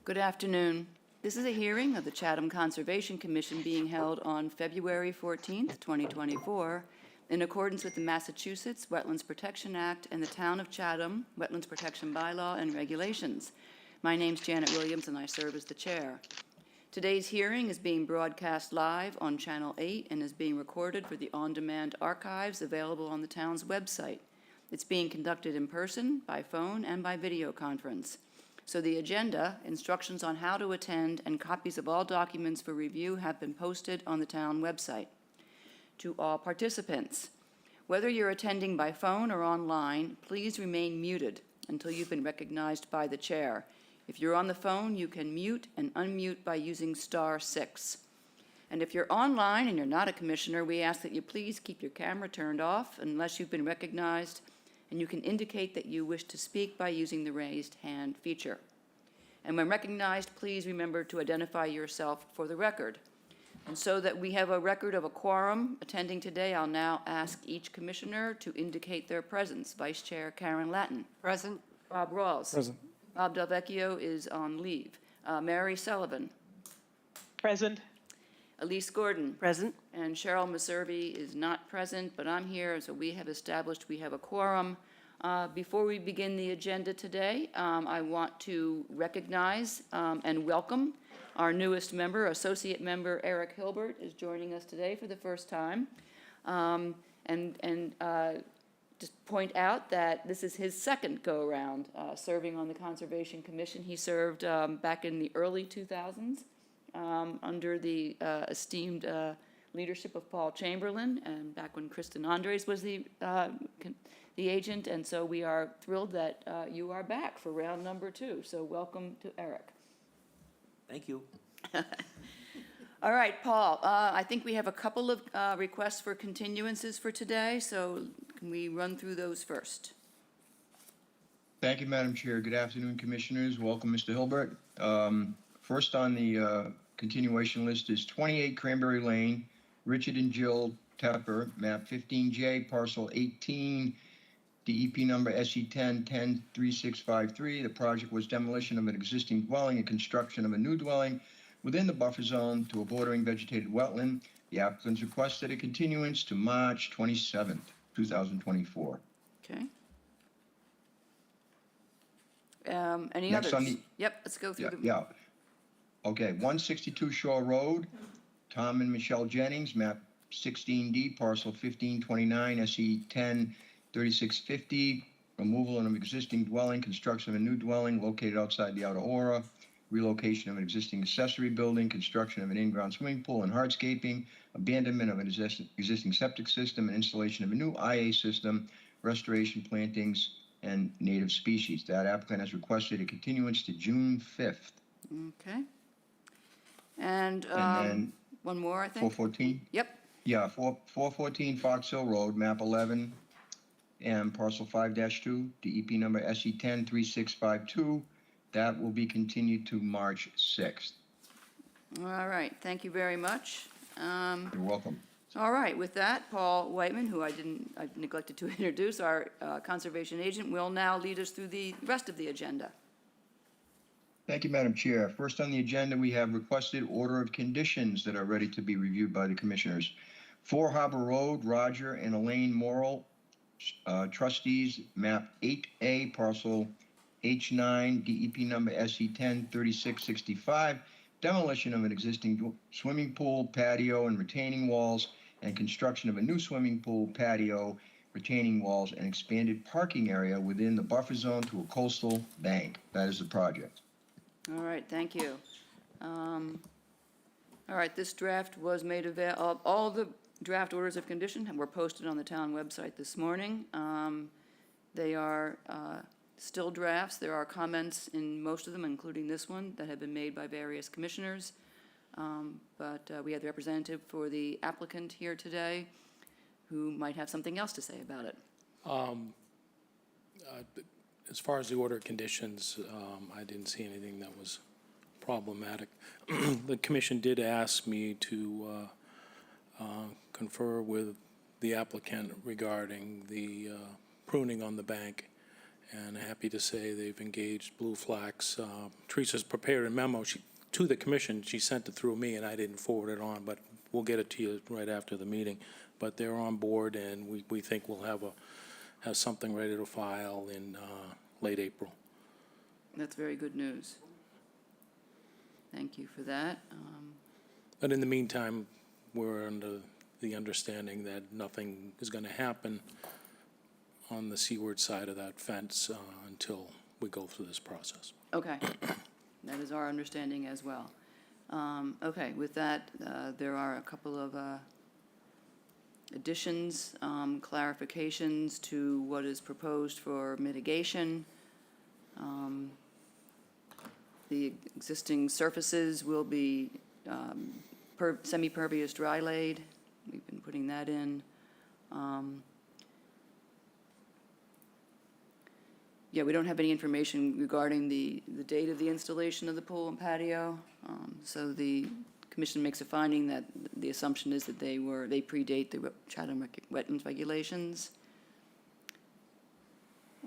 Good afternoon. This is a hearing of the Chatham Conservation Commission being held on February 14th, 2024, in accordance with the Massachusetts Wetlands Protection Act and the Town of Chatham Wetlands Protection Bylaw and Regulations. My name's Janet Williams, and I serve as the chair. Today's hearing is being broadcast live on Channel 8 and is being recorded for the on-demand archives available on the town's website. It's being conducted in person, by phone, and by video conference. So the agenda, instructions on how to attend, and copies of all documents for review have been posted on the town website. To all participants, whether you're attending by phone or online, please remain muted until you've been recognized by the chair. If you're on the phone, you can mute and unmute by using *6. And if you're online and you're not a commissioner, we ask that you please keep your camera turned off unless you've been recognized, and you can indicate that you wish to speak by using the raised hand feature. And when recognized, please remember to identify yourself for the record. And so that we have a record of a quorum attending today, I'll now ask each commissioner to indicate their presence. Vice Chair Karen Latin. Present. Bob Rawls. Present. Bob Delvecchio is on leave. Mary Sullivan. Present. Elise Gordon. Present. And Cheryl Meservey is not present, but I'm here, so we have established we have a quorum. Before we begin the agenda today, I want to recognize and welcome our newest member, Associate Member Eric Hilbert is joining us today for the first time. Just point out that this is his second go-around serving on the Conservation Commission. He served back in the early 2000s. Under the esteemed leadership of Paul Chamberlain, and back when Kristen Andres was the agent, and so we are thrilled that you are back for round number 2. So welcome to Eric. Thank you. All right, Paul, I think we have a couple of requests for continuances for today, so can we run through those first? Thank you, Madam Chair. Good afternoon, Commissioners. Welcome, Mr. Hilbert. First on the continuation list is 28 Cranberry Lane, Richard and Jill Tepper, map 15J, parcel 18, DEP number SE10-103653. The project was demolition of an existing dwelling and construction of a new dwelling within the buffer zone to a bordering vegetated wetland. The applicants requested a continuance to March 27th, 2024. Okay. Any Next others? on the- Yep, let's go through them. Yeah. Okay, 162 Shore Road, Tom and Michelle Jennings, map 16D, parcel 1529, SE 103650, removal of an existing dwelling, construction of a new dwelling located outside the outer aura, relocation of an existing accessory building, construction of an in-ground swimming pool and hardscaping, abandonment of an existing septic system, and installation of a new IA system, restoration, plantings, and native species. That applicant has requested a continuance to June 5th. Okay. And then one more, I think. 414? Yep. Yeah, 414 Fox Hill Road, map 11, and parcel 5-2, DEP number SE103652. That will be continued to March 6th. All right, thank you very much. You're welcome. All right, with that, Paul Whiteman, who I neglected to introduce, our conservation agent, will now lead us through the rest of the agenda. Thank you, Madam Chair. First on the agenda, we have requested order of conditions that are ready to be reviewed by the Commissioners. 4 Harbor Road, Roger and Elaine Morrill, trustees, map 8A, parcel H9, DEP number SE103665, demolition of an existing swimming pool, patio, and retaining walls, and construction of a new swimming pool, patio, retaining walls, and expanded parking area within the buffer zone to a coastal bank. That is the project. All right, thank you. All right, this draft was made available. All the draft orders of condition were posted on the town website this morning. They are still drafts. There are comments in most of them, including this one, that have been made by various commissioners. But we have the representative for the applicant here today who might have something else to say about it. As far as the order of conditions, I didn't see anything that was problematic. The commission did ask me to confer with the applicant regarding the pruning on the bank And happy to say they've engaged Blue Flax. Teresa's prepared a memo to the commission. She sent it through me, and I didn't forward it on, but we'll get it to you right after the meeting. But they're on board, and we think we'll have something ready to file in late April. That's very good news. Thank you for that. But in the meantime, we're under the understanding that nothing is going to happen on the seaward side of that fence until we go through this process. Okay, that is our understanding as well. Okay, with that, there are a couple of additions, clarifications to what is proposed for mitigation. The existing surfaces will be semi-pervious dry laid. We've been putting that in. Yeah, we don't have any information regarding the date of the installation of the pool and patio. So the commission makes a finding that the assumption is that they predate the Chatham wetlands regulations.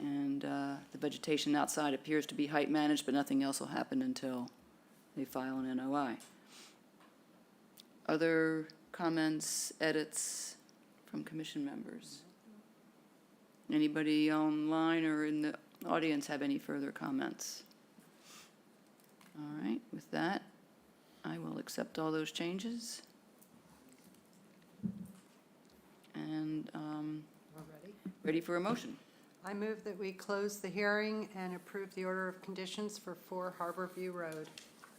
And the vegetation outside appears to be height managed, but nothing else will happen until they file an NOI. Other comments, edits from commission members? Anybody online or in the audience have any further comments? All right, with that, I will accept all those changes. And ready for a motion. I move that we close the hearing and approve the order of conditions for 4 Harborview Road.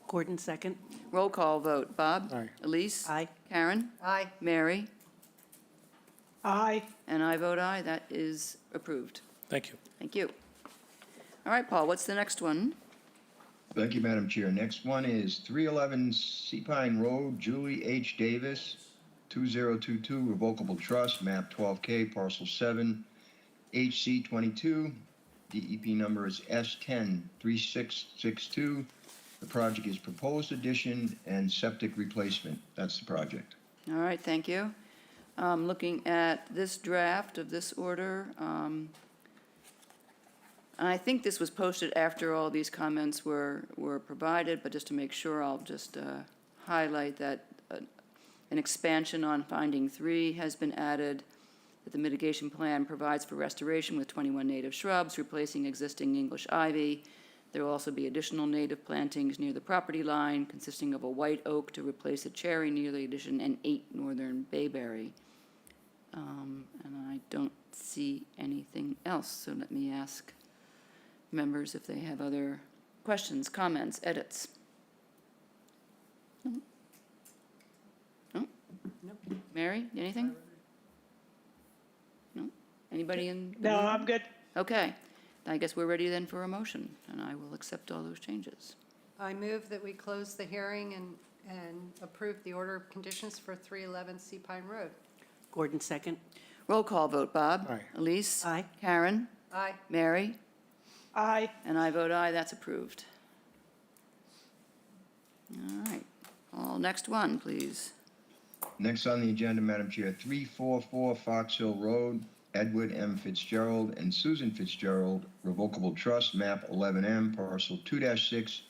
Gordon, second. Roll call vote. Bob? Aye. Elise? Aye. Karen? Aye. Mary? Aye. And I vote aye. That is approved. Thank you. Thank you. All right, Paul, what's the next one? Thank you, Madam Chair. Next one is 311 Seapine Road, Julie H. Davis, 2022 Revocable Trust, map 12K, parcel 7, HC 22. DEP number is S103662. The project is proposed addition and septic replacement. That's the project. All right, thank you. Looking at this draft of this order, and I think this was posted after all these comments were provided, but just to make sure, I'll just highlight that an expansion on finding 3 has been added, that the mitigation plan provides for restoration with 21 native shrubs, replacing existing English ivy. There will also be additional native plantings near the property line, consisting of a white oak to replace a cherry near the addition and 8 northern bayberry. And I don't see anything else, so let me ask members if they have other questions, comments, edits. No? No? Nope. Mary, anything? No? Anybody in? the No, room? I'm good. Okay, I guess we're ready then for a motion, and I will accept all those changes. I move that we close the hearing and approve the order of conditions for 311 Seapine Road. Gordon, second. Roll call vote, Bob? Aye. Elise? Aye. Karen? Aye. Mary? Aye. And I vote aye, that's approved. All right, next one, please. Next on the agenda, Madam Chair, 344 Fox Hill Road, Edward M. Fitzgerald and Susan Fitzgerald, Revocable Trust, map 11M, parcel 2-6,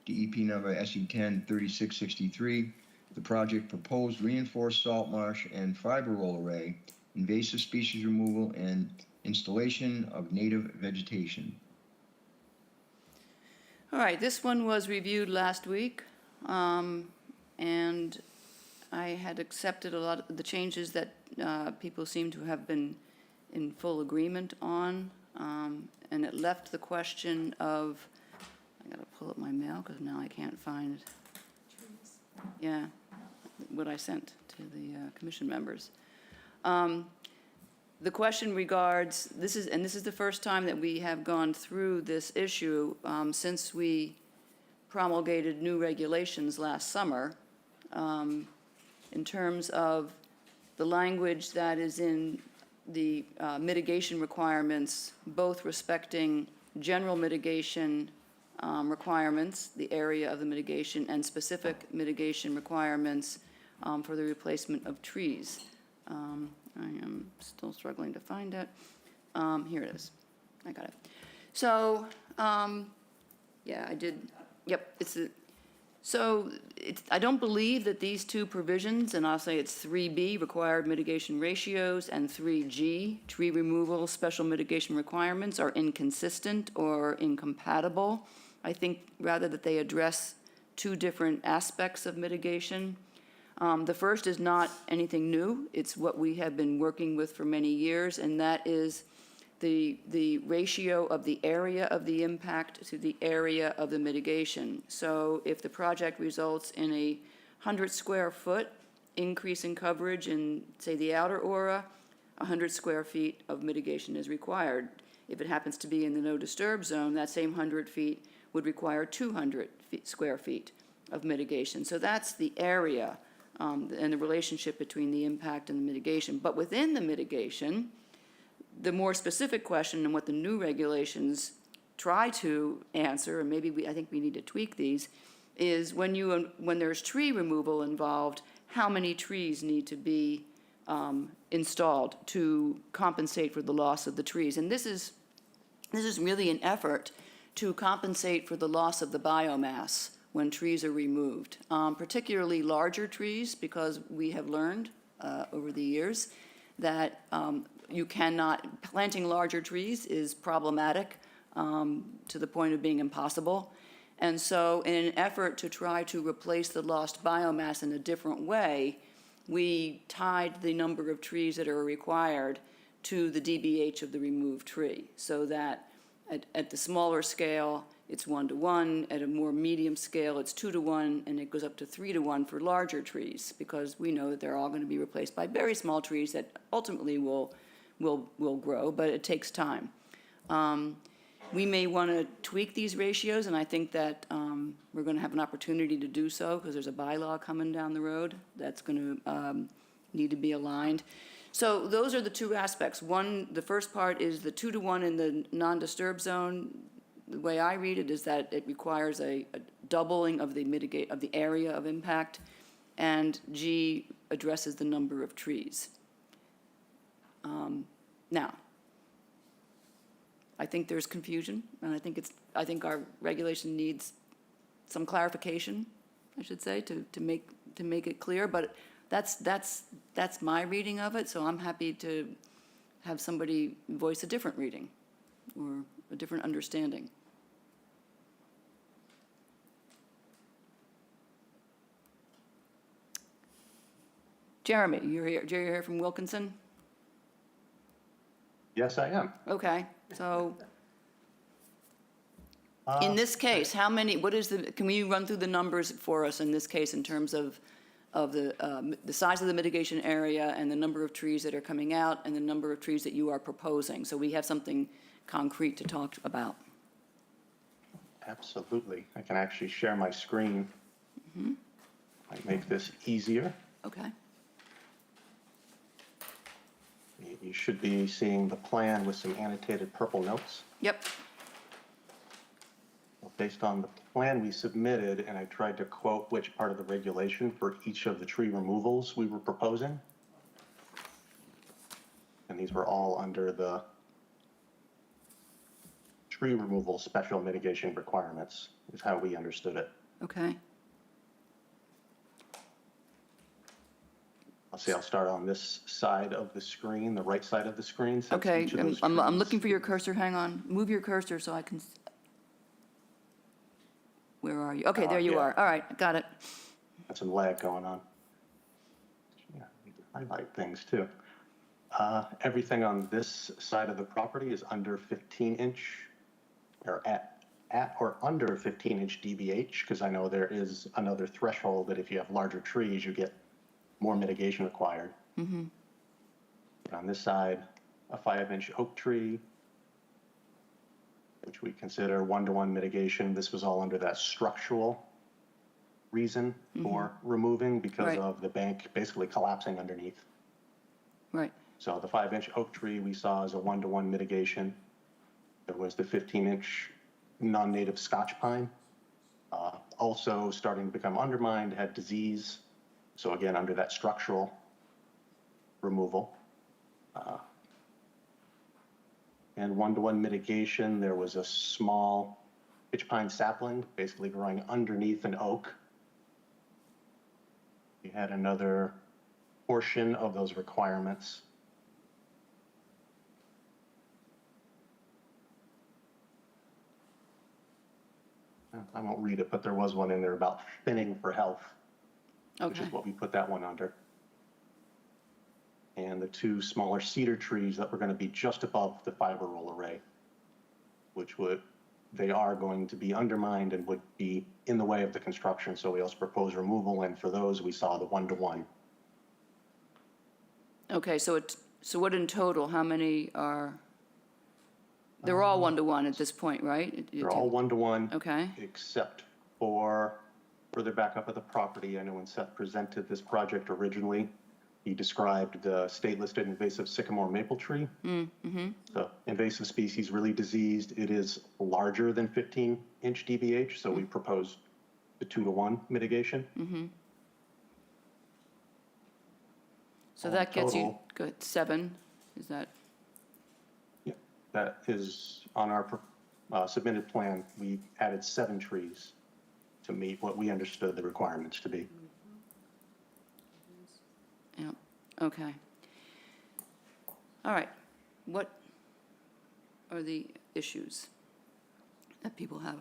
DEP number SE103663. The project proposed reinforced salt marsh and fiber roll array, invasive species removal, and installation of native vegetation. All right, this one was reviewed last week, and I had accepted a lot of the changes that people seem to have been in full agreement on, and it left the question of, I gotta pull up my mail because now I can't find, yeah, what I sent to the commission members. The question regards, this is the first time that we have gone through this issue since we promulgated new regulations last summer, in terms of the language that is in the mitigation requirements, both respecting general mitigation requirements, the area of the mitigation, and specific mitigation requirements for the replacement of trees. I am still struggling to find it. Here it is. I got it. So, yeah, I did, yep, I don't believe that these two provisions, and I'll say it's 3B, required mitigation ratios, and 3G, tree removal special mitigation requirements, are inconsistent or incompatible. I think rather that they address two different aspects of mitigation. The first is not anything new. It's what we have been working with for many years, and that is the ratio of the area of the impact to the area of the mitigation. So if the project results in a 100 square foot increase in coverage in, say, the outer aura, 100 square feet of mitigation is required. If it happens to be in the no disturb zone, that same 100 feet would require 200 square feet of mitigation. So that's the area and the relationship between the impact and the mitigation. But within the mitigation, the more specific question and what the new regulations try to answer, and maybe I think we need to tweak these, is when there's tree removal involved, how many trees need to be installed to compensate for the loss of the trees? And this is really an effort to compensate for the loss of the biomass when trees are removed, particularly larger trees, because we have learned over the years that planting larger trees is problematic to the point of being impossible. And so in an effort to try to replace the lost biomass in a different way, we tied the number of trees that are required to the DBH of the removed tree, so that at the smaller scale, it's 1-to-1, at a more medium scale, it's 2-to-1, and it goes up to 3-to-1 for larger trees, because we know that they're all going to be replaced by very small trees that ultimately will grow, but it takes time. We may want to tweak these ratios, and I think that we're going to have an opportunity to do so, because there's a bylaw coming down the road that's going to need to be aligned. So those are the two aspects. One, the first part is the 2-to-1 in the non-disturb zone. The way I read it is that it requires a doubling of the area of impact, and G addresses the number of trees. Now, I think there's confusion, and I think our regulation needs some clarification, I should say, to make it clear. But that's my reading of it. So I'm happy to have somebody voice a different reading or a different understanding. Jeremy, you're here from Wilkinson? Yes, I am. Okay, so in this case, can you run through the numbers for us in this case in terms of the size of the mitigation area and the number of trees that are coming out and the number of trees that you are proposing, so we have something concrete to talk about? Absolutely. I can actually share my screen. Might make this easier. Okay. You should be seeing the plan with some annotated purple notes. Yep. Based on the plan we submitted, and I tried to quote which part of the regulation for each of the tree removals we were proposing. And these were all under the tree removal special mitigation requirements, is how we understood it. Okay. I'll start on this side of the screen, the right side of the screen. since Okay, each of those I'm trees- looking for your cursor, hang on. Move your cursor so I can, where are you? Okay, there you yeah. are, all right, got it. Got some lag going on. Yeah, I need to highlight things too. Everything on this side of the property is under 15-inch, or at or under 15-inch DBH, because I know there is another threshold that if you have larger trees, you get more mitigation required. And on this side, a 5-inch oak tree, which we consider 1-to-1 mitigation. This was all under that structural reason for removing because Right. of the bank basically collapsing underneath. Right, So the 5-inch oak tree we saw as a 1-to-1 mitigation. There was the 15-inch non-native Scotch pine, also starting to become undermined, had disease. So again, under that structural removal. And one-to-one mitigation, there was a small pitch pine sapling, basically growing underneath an oak. We had another portion of those requirements. I won't read it, but there was one in there about thinning for health, which Okay. is what we put that one under. And the two smaller cedar trees that were going to be just above the fiber roll array, which they are going to be undermined and would be in the way of the construction. So we also propose removal, and for those, we saw the one-to-one. Okay, so what in total, how many are, they're all one-to-one at this point, right? They're all one-to-one. Okay, Except for further back up at the property. I know when Seth presented this project originally, he described the state-listed invasive sycamore maple tree. So invasive species, really diseased. It is larger than 15-inch DBH, so we proposed the 2-to-1 mitigation. so that gets you, Total. good, 7, is that, Yeah, that is on our submitted plan. We added 7 trees to meet what we understood the requirements to be. yeah, okay. All right, what are the issues that people have?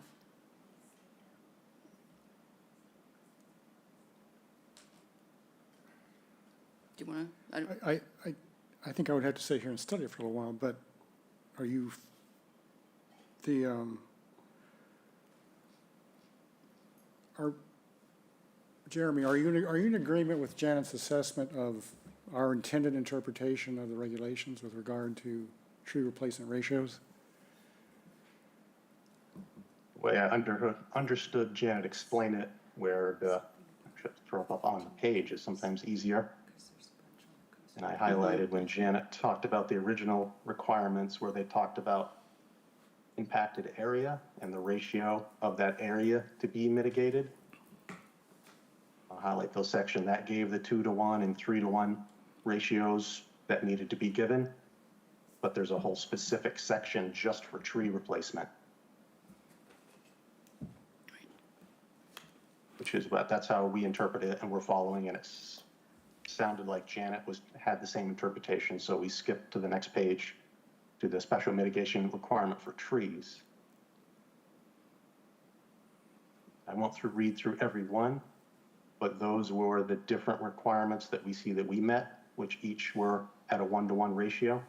Do you want to? I think I would have to sit here and study it for a little while, but are you, Jeremy, are you in agreement with Janet's assessment of our intended interpretation of the regulations with regard to tree replacement ratios? The way I understood Janet explain it, where the, I should throw it up on the page, is sometimes easier. And I highlighted when Janet talked about the original requirements where they talked about impacted area and the ratio of that area to be mitigated. I'll highlight those sections that gave the 2-to-1 and 3-to-1 ratios that needed to be given. But there's a whole specific section just for tree replacement. Which is what, that's how we interpret it, and we're following, and it sounded like Janet had the same interpretation, so we skipped to the next page to the special mitigation requirement for trees. I won't read through every one, but those were the different requirements that we see that we met, which each were at a 1-to-1 ratio.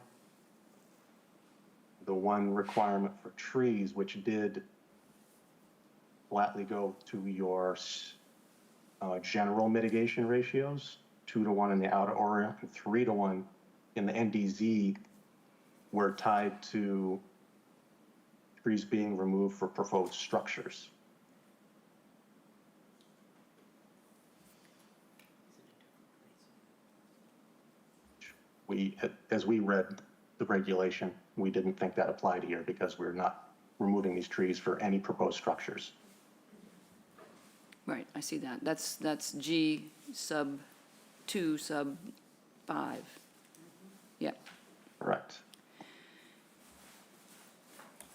The one requirement for trees, which did flatly go to your general mitigation ratios, 2-to-1 in the outer area and 3-to-1 in the NDZ, were tied to trees being removed for proposed structures. As we read the regulation, we didn't think that applied here because we're not removing these trees for any proposed structures. Right, I see that. That's G sub 2 sub 5. Yep. Correct.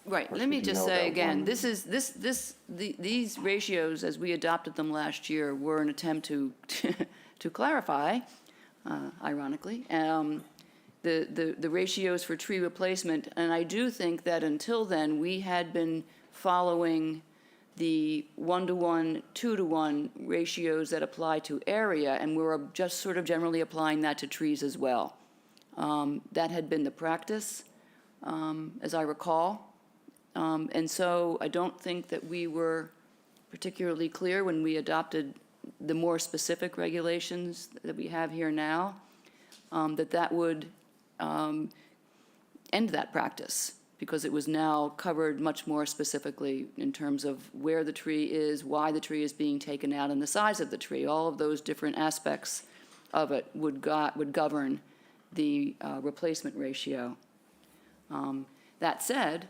Right, course, let me we do just know say that again, one- these ratios, as we adopted them last year, were an attempt to, to clarify, ironically, the ratios for tree replacement. And I do think that until then, we had been following the 1-to-1, 2-to-1 ratios that apply to area, and we were just sort of generally applying that to trees as well. That had been the practice, as I recall. And so I don't think that we were particularly clear when we adopted the more specific regulations that we have here now, that would end that practice, because it was now covered much more specifically in terms of where the tree is, why the tree is being taken out, and the size of the tree. All of those different aspects of it would govern the replacement ratio. That said,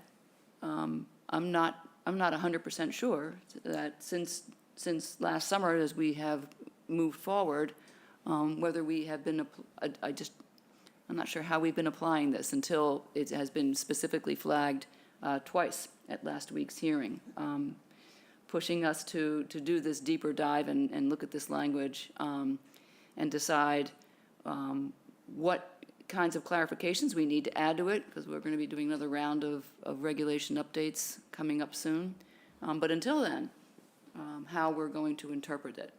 I'm not 100% sure that since last summer, as we have moved forward, whether we have been, I'm not sure how we've been applying this until it has been specifically flagged twice at last week's hearing, pushing us to do this deeper dive and look at this language and decide what kinds of clarifications we need to add to it, because we're going to be doing another round of regulation updates coming up soon. But until then, how we're going to interpret it.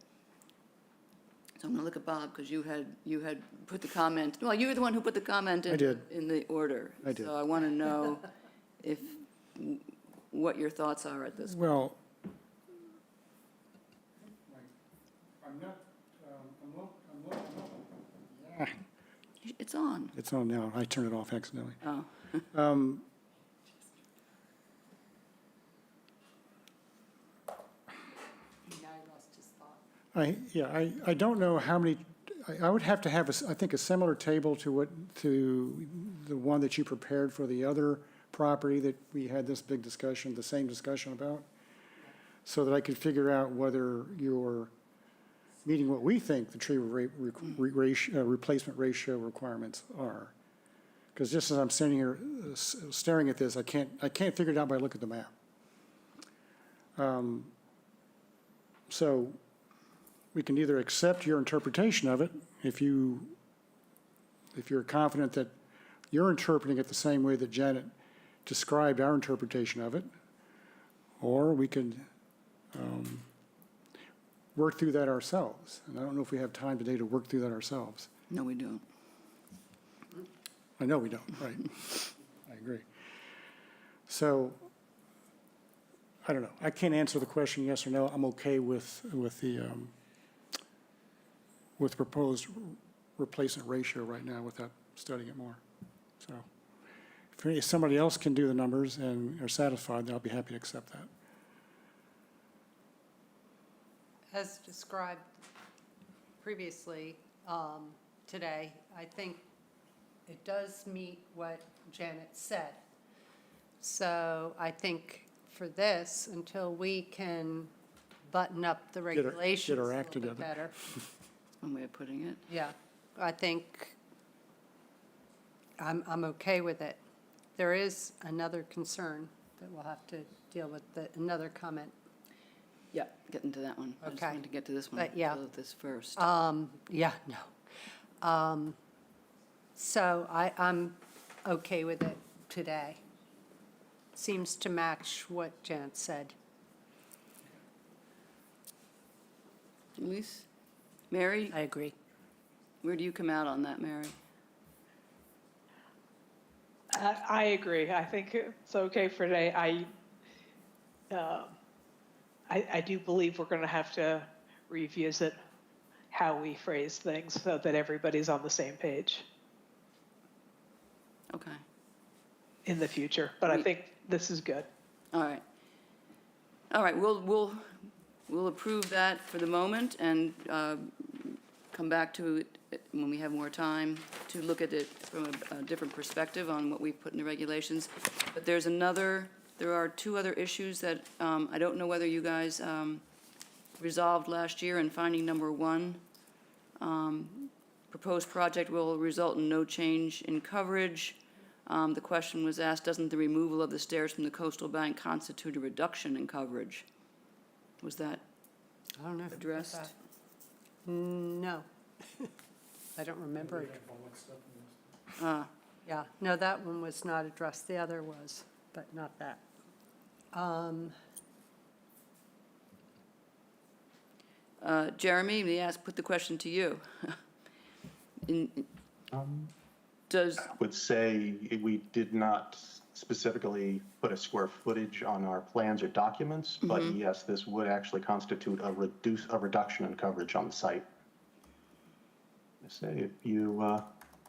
So I'm going to look at Bob, because you had put the comment, well, you were the one who put the comment in. I did. In the order. I did. So I want to know what your thoughts are at this point. Well, I'm not, It's on. it's on now. I turned it off accidentally. Oh, Now he lost his thought. I don't know how many, I would have to have, I think, a similar table to the one that you prepared for the other property that we had this big discussion, the same discussion about, so that I could figure out whether you're meeting what we think the tree replacement ratio requirements are. Because just as I'm sitting here staring at this, I can't figure it out by looking at the map. So we can either accept your interpretation of it, if you're confident that you're interpreting it the same way that Janet described our interpretation of it, or we could work through that ourselves. And I don't know if we have time today to work through that ourselves. no, we don't. I know we don't, right. I agree. So, I don't know. I can't answer the question yes or no. I'm okay with proposed replacement ratio right now without studying it more. So, if somebody else can do the numbers and are satisfied, then I'll be happy to accept that. As described previously today, I think it does meet what Janet said. So I think for this, until we can button up the regulations a our little act bit together. better, One way of putting it. yeah, I think I'm okay with it. There is another concern that we'll have to deal with, another comment. Yeah, getting to that one. I just Okay. wanted to get to this one. But, yeah. Deal with this first. Yeah, no. So I'm okay with it today. Seems to match what Janet said. Elise? Mary, I agree. where do you come out on that, Mary? I agree. I think it's okay for today. I do believe we're going to have to revisit how we phrase things so that everybody's on the same page Okay, in the future. But I think this is good. all right. All right, we'll approve that for the moment and come back to it when we have more time to look at it from a different perspective on what we've put in the regulations. But there are two other issues that I don't know whether you guys resolved last year in finding number one. Proposed project will result in no change in coverage. The question was asked, doesn't the removal of the stairs from the coastal bank constitute a reduction in coverage? Was that I don't know. if addressed? No. I don't remember it. Ah, Yeah, no, that one was not addressed. The other was, but not that. Jeremy, may I put the question to you? Does, I would say we did not specifically put a square footage on our plans or documents, but yes, this would actually constitute a reduction in coverage on the site. I say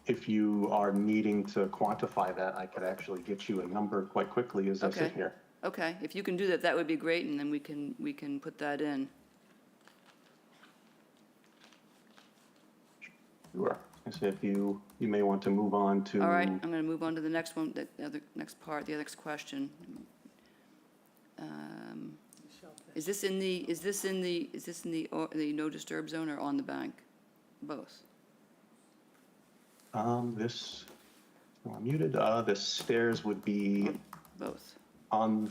if you are needing to quantify that, I could actually get you a number quite quickly as I sit Okay. here. okay, if you can do that, that would be great, and then we can put that in. Sure. I say if you may want to move on to. All right, I'm going to move on to the next one, the next question. Is this in the no disturb zone or on the bank? Both? This, oh, I'm muted. The stairs would be Both? on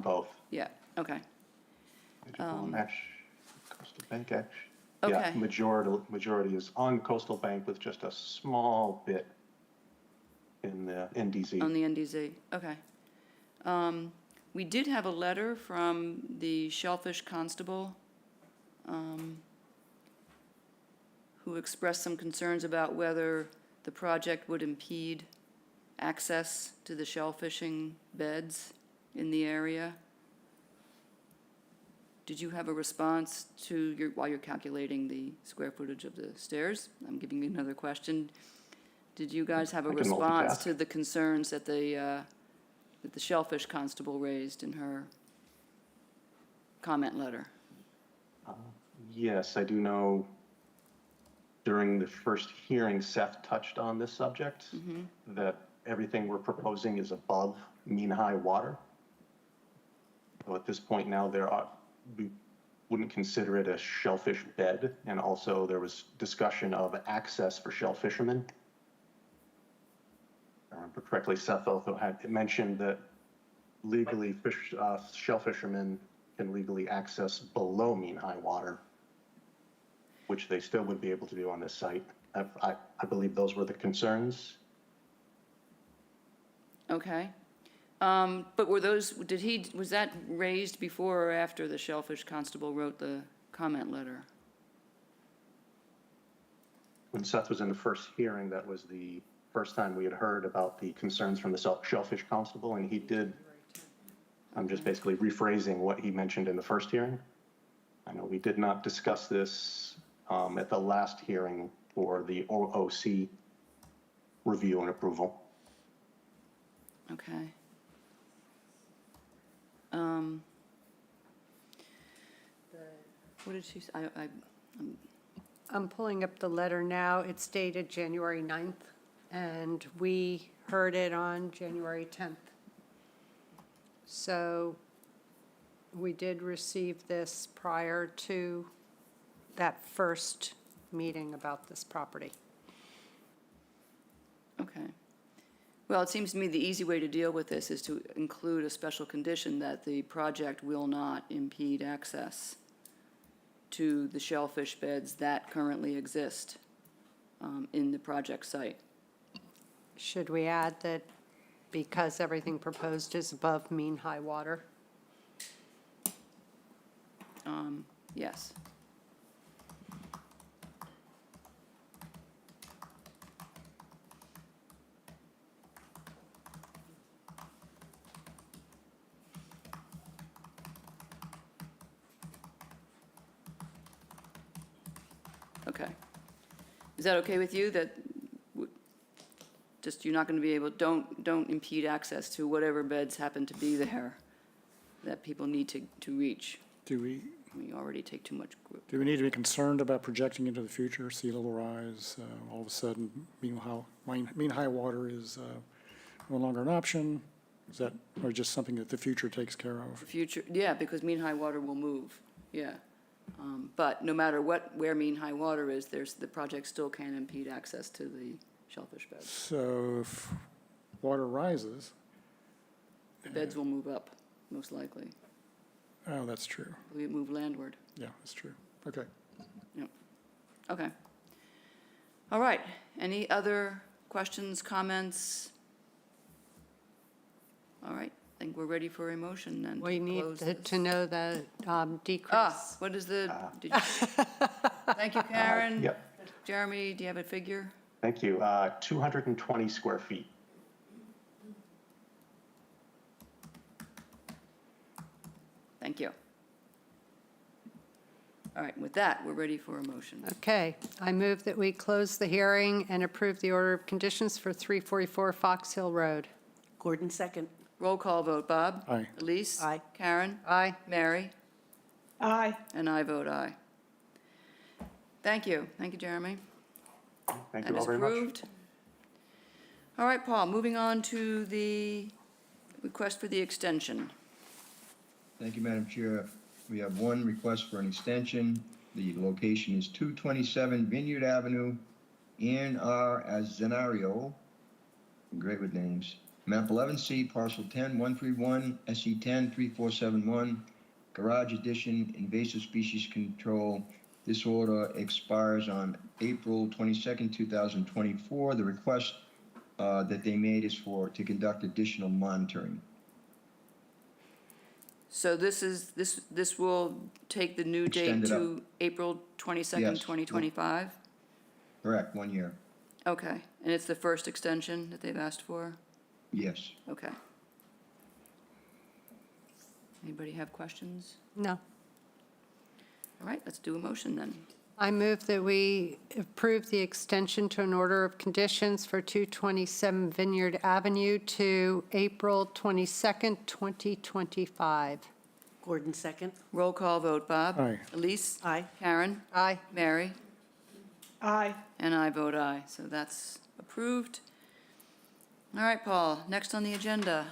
both. Yeah, okay. Match Coastal Bank edge. Okay. Yeah, majority is on Coastal Bank with just a small bit in the NDZ. On the NDZ, okay. We did have a letter from the Shellfish Constable, who expressed some concerns about whether the project would impede access to the shellfishing beds in the area. Did you have a response to your, while you're calculating the square footage of the stairs? I'm giving you another question. Did you guys have a I can response multitask. to the concerns that the Shellfish Constable raised in her comment letter? Yes, I do know during the first hearing, Seth touched on this subject, that everything we're proposing is above mean high water. So at this point now, we wouldn't consider it a shellfish bed. And also there was discussion of access for shell fishermen. If I remember correctly, Seth also had mentioned that legally shell fishermen can legally access below mean high water, which they still would be able to do on this site. I believe those were the concerns. Okay. But were those, was that raised before or after the Shellfish Constable wrote the comment letter? When Seth was in the first hearing, that was the first time we had heard about the concerns from the Shellfish Constable, and he did, I'm just basically rephrasing what he mentioned in the first hearing. I know we did not discuss this at the last hearing for the OOC review and approval. Okay. What did she say? I'm pulling up the letter now. It's dated January 9th, and we heard it on January 10th. So we did receive this prior to that first meeting about this property. Okay. Well, it seems to me the easy way to deal with this is to include a special condition that the project will not impede access to the shellfish beds that currently exist in the project site. Should we add that because everything proposed is above mean high water? Yes. Okay. Is that okay with you, that just you're not going to be able, don't impede access to whatever beds happen to be there that people need to reach? Do we already take too much group. Do we need to be concerned about projecting into the future, sea level rise, all of a sudden, mean high water is no longer an option? Is that, or just something that the future takes care of? Future, yeah, because mean high water will move, yeah. But no matter where mean high water is, the project still can't impede access to the shellfish beds. So if water rises, The beds will move up, most likely. oh, that's true. We move landward. Yeah, that's true. Okay. Yep. Okay. All right. Any other questions, comments? All right. I think we're ready for a motion then. We need close to this. know the decrease. What is the, thank you, Karen. Yep, Jeremy, do you have a figure? thank you. 220 square feet. Thank you. All right, with that, we're ready for a motion. Okay, I move that we close the hearing and approve the order of conditions for 344 Fox Hill Road. Gordon, second. Roll call vote. Bob? Aye. Elise? Aye. Karen? Aye. Mary? Aye. And I vote aye. Thank you. Thank you, Jeremy. Thank That you all is very much. approved. All right, Paul, moving on to the request for the extension. Thank you, Madam Chair. We have one request for an extension. The location is 227 Vineyard Avenue, A&R as Zenario, great with names, map 11C, parcel 10-131, SE 10-3471, garage addition, invasive species control. This order expires on April 22nd, 2024. The request that they made is to conduct additional monitoring. So this will take the new date Extend it up. to April 22nd, Yes. 2025? Correct, 1 year. Okay, and it's the first extension that they've asked for? Yes. Okay. Anybody have questions? No. All right, let's do a motion then. I move that we approve the extension to an order of conditions for 227 Vineyard Avenue to April 22nd, 2025. Gordon second. Roll call vote, Bob? Aye. Elise? Aye. Karen? Aye. Mary? Aye. And I vote aye, so that's approved. All right, Paul, next on the agenda.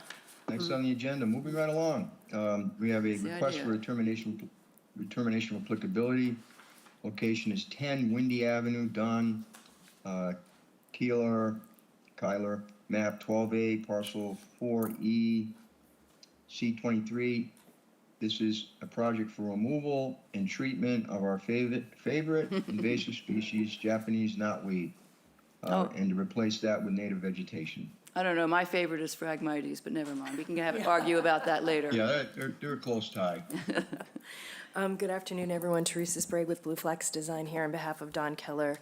Next on the agenda, moving right along, we have a What's the request idea? for determination of applicability. Location is 10 Windy Avenue, Don Kyler, map 12A, parcel 4E, C23. This is a project for removal and treatment of our favorite invasive species, Japanese knotweed, Oh. and to replace that with native vegetation. I don't know, my favorite is Phragmites, but never mind. We can argue about that later. Yeah, they're a close tie. Good afternoon, everyone. Teresa Sprague with Blue Flax Design here on behalf of Don Keller.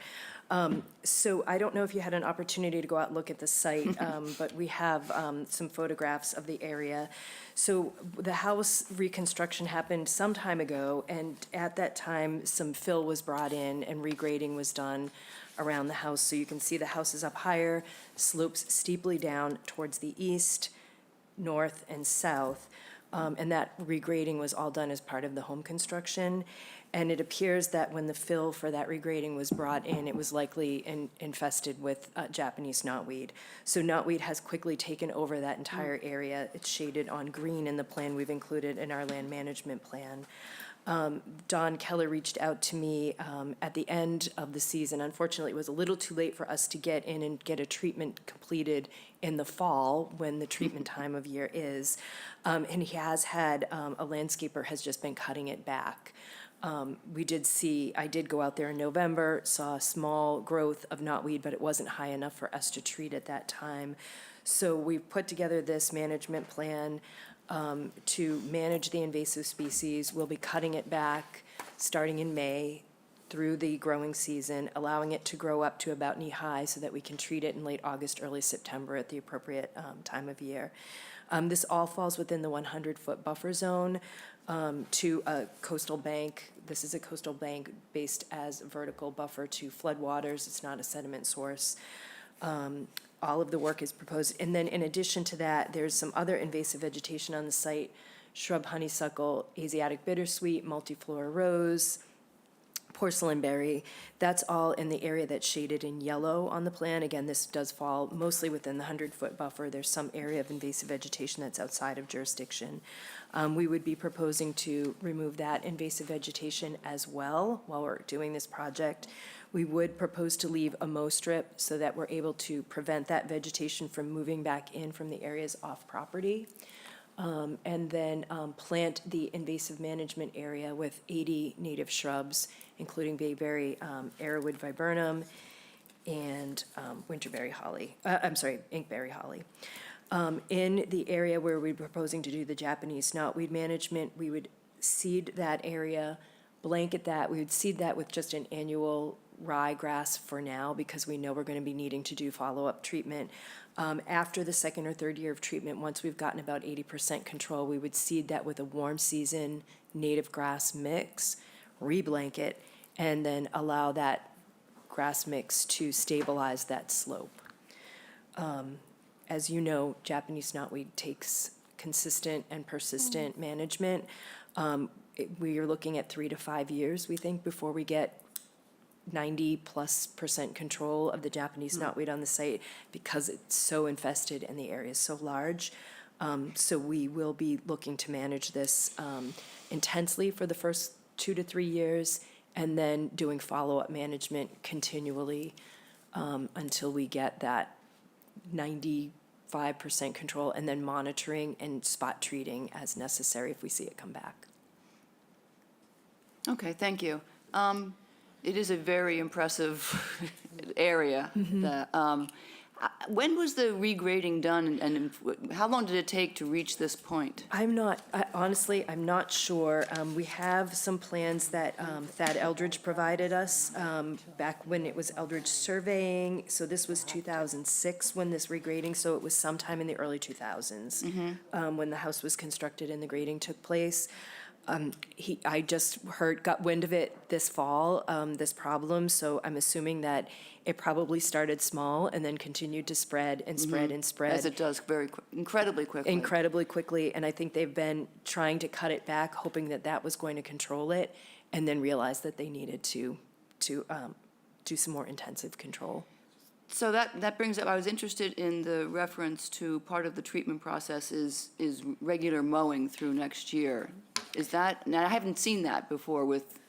So I don't know if you had an opportunity to go out and look at the site, but we have some photographs of the area. So the house reconstruction happened some time ago, and at that time, some fill was brought in and regrading was done around the house. So you can see the house is up higher, slopes steeply down towards the east, north, and south. And that regrading was all done as part of the home construction. And it appears that when the fill for that regrading was brought in, it was likely infested with Japanese knotweed. So knotweed has quickly taken over that entire area. It's shaded on green in the plan we've included in our land management plan. Don Keller reached out to me at the end of the season. Unfortunately, it was a little too late for us to get in and get a treatment completed in the fall when the treatment time of year is. And he has had, a landscaper has just been cutting it back. I did go out there in November, saw a small growth of knotweed, but it wasn't high enough for us to treat at that time. So we've put together this management plan to manage the invasive species. We'll be cutting it back starting in May through the growing season, allowing it to grow up to about knee-high so that we can treat it in late August, early September at the appropriate time of year. This all falls within the 100-foot buffer zone to a coastal bank. This is a coastal bank based as a vertical buffer to floodwaters. It's not a sediment source. All of the work is proposed. And then in addition to that, there's some other invasive vegetation on the site: shrub honeysuckle, Asiatic bittersweet, multiflora rose, porcelain berry. That's all in the area that's shaded in yellow on the plan. Again, this does fall mostly within the 100-foot buffer. There's some area of invasive vegetation that's outside of jurisdiction. We would be proposing to remove that invasive vegetation as well while we're doing this project. We would propose to leave a mow strip so that we're able to prevent that vegetation from moving back in from the areas off property. And then plant the invasive management area with 80 native shrubs, including bayberry, arrowwood viburnum, and winterberry holly, inkberry holly. In the area where we're proposing to do the Japanese knotweed management, we would seed that area, blanket that. We would seed that with just an annual ryegrass for now, because we know we're going to be needing to do follow-up treatment. After the second or third year of treatment, once we've gotten about 80% control, we would seed that with a warm season native grass mix, reblanket, and then allow that grass mix to stabilize that slope. As you know, Japanese knotweed takes consistent and persistent management. We are looking at 3 to 5 years, we think, before we get 90+% control of the Japanese knotweed on the site, because it's so infested and the area is so large. So we will be looking to manage this intensely for the first 2 to 3 years, and then doing follow-up management continually until we get that 95% control, and then monitoring and spot treating as necessary if we see it come back. Okay, thank you. It is a very impressive area. When was the regrading done, and how long did it take to reach this point? Honestly, I'm not sure. We have some plans that Thad Eldridge provided us back when it was Eldridge Surveying. So this was 2006 when this regrading, so it was sometime in the early 2000s when the house was constructed and the grading took place. I just got wind of it this fall, this problem, so I'm assuming that it probably started small and then continued to spread and spread and spread. As it does incredibly quickly. Incredibly quickly, and I think they've been trying to cut it back, hoping that that was going to control it, and then realized that they needed to do some more intensive control. So that brings up, I was interested in the reference to part of the treatment process is regular mowing through next year. Is that, now I haven't seen that before with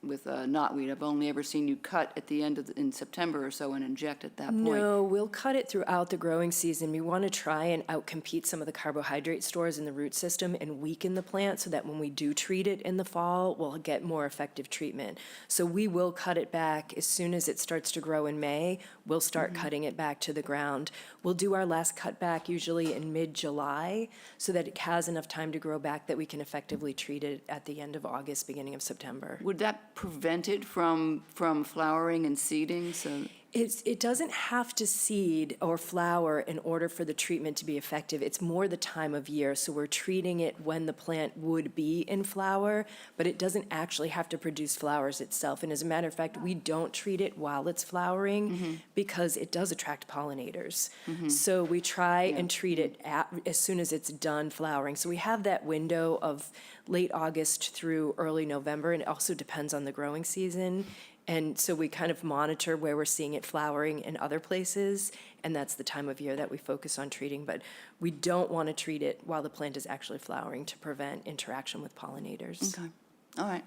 knotweed. I've only ever seen you cut at the end of, in September or so and inject at that point. No, we'll cut it throughout the growing season. We want to try and outcompete some of the carbohydrate stores in the root system and weaken the plant so that when we do treat it in the fall, we'll get more effective treatment. So we will cut it back as soon as it starts to grow in May. We'll start cutting it back to the ground. We'll do our last cut back usually in mid-July so that it has enough time to grow back that we can effectively treat it at the end of August, beginning of September. Would that prevent it from flowering and seeding? So It doesn't have to seed or flower in order for the treatment to be effective. It's more the time of year. So we're treating it when the plant would be in flower, but it doesn't actually have to produce flowers itself. And as a matter of fact, we don't treat it while it's flowering because it does attract pollinators. So we try and treat it as soon as it's done flowering. So we have that window of late August through early November, and it also depends on the growing season. And so we kind of monitor where we're seeing it flowering in other places, and that's the time of year that we focus on treating. But we don't want to treat it while the plant is actually flowering to prevent interaction with pollinators. okay, all right.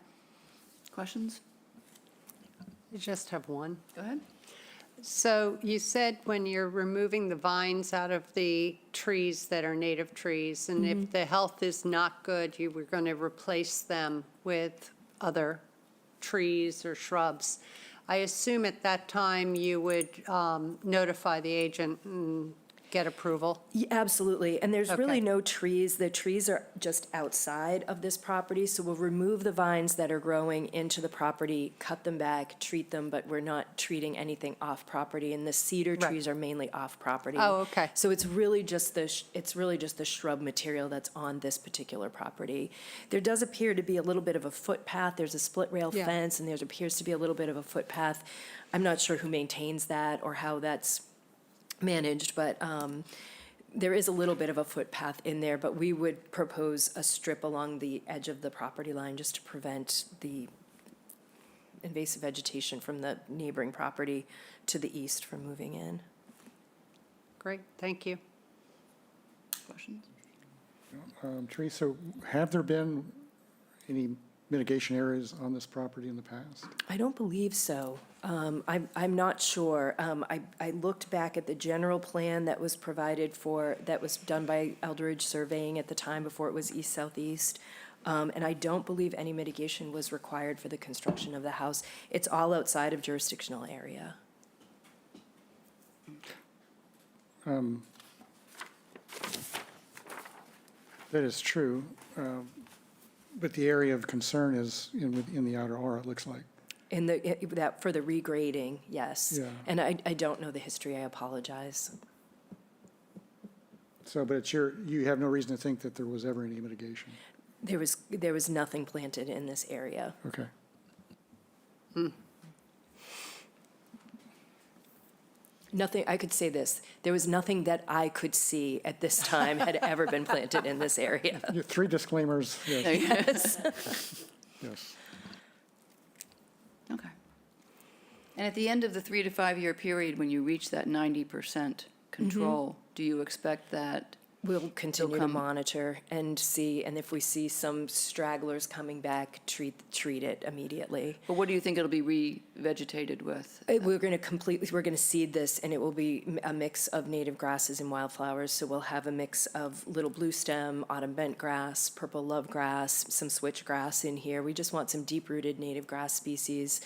Questions? I just have one. Go ahead. So you said when you're removing the vines out of the trees that are native trees, and if the health is not good, you were going to replace them with other trees or shrubs. I assume at that time you would notify the agent and get approval? Yeah, absolutely, and there's really Okay. no trees. The trees are just outside of this property, so we'll remove the vines that are growing into the property, cut them back, treat them, but we're not treating anything off property, and the cedar Right. trees are mainly off property. Oh, okay. So it's really just the shrub material that's on this particular property. There does appear to be a little bit of a footpath. There's a split rail Yeah. fence, and there appears to be a little bit of a footpath. I'm not sure who maintains that or how that's managed, but there is a little bit of a footpath in there, but we would propose a strip along the edge of the property line just to prevent the invasive vegetation from the neighboring property to the east from moving in. Great, thank you. Questions? Teresa, have there been any mitigation areas on this property in the past? I don't believe so. I'm not sure. I looked back at the general plan that was provided that was done by Eldridge Surveying at the time before it was east-southeast, and I don't believe any mitigation was required for the construction of the house. It's all outside of jurisdictional area. That is true, but the area of concern is in the outer aura, it looks like. For the regrading, yes. Yeah. And I don't know the history, I apologize. So, but it's you have no reason to think that there was ever any mitigation? There was nothing planted in this area. Okay. Nothing, I could say this, there was nothing that I could see at this time had ever been planted in this area. Yeah, 3 disclaimers, yes, Yes. yes. Okay. And at the end of the 3 to 5 year period, when you reach that 90% control, do you expect that We'll continue to come- monitor and see, and if we see some stragglers coming back, treat it immediately. But what do you think it'll be revegetated with? We're going to seed this, and it will be a mix of native grasses and wildflowers. So we'll have a mix of little blue stem, autumn bent grass, purple love grass, some switchgrass in here. We just want some deep-rooted native grass species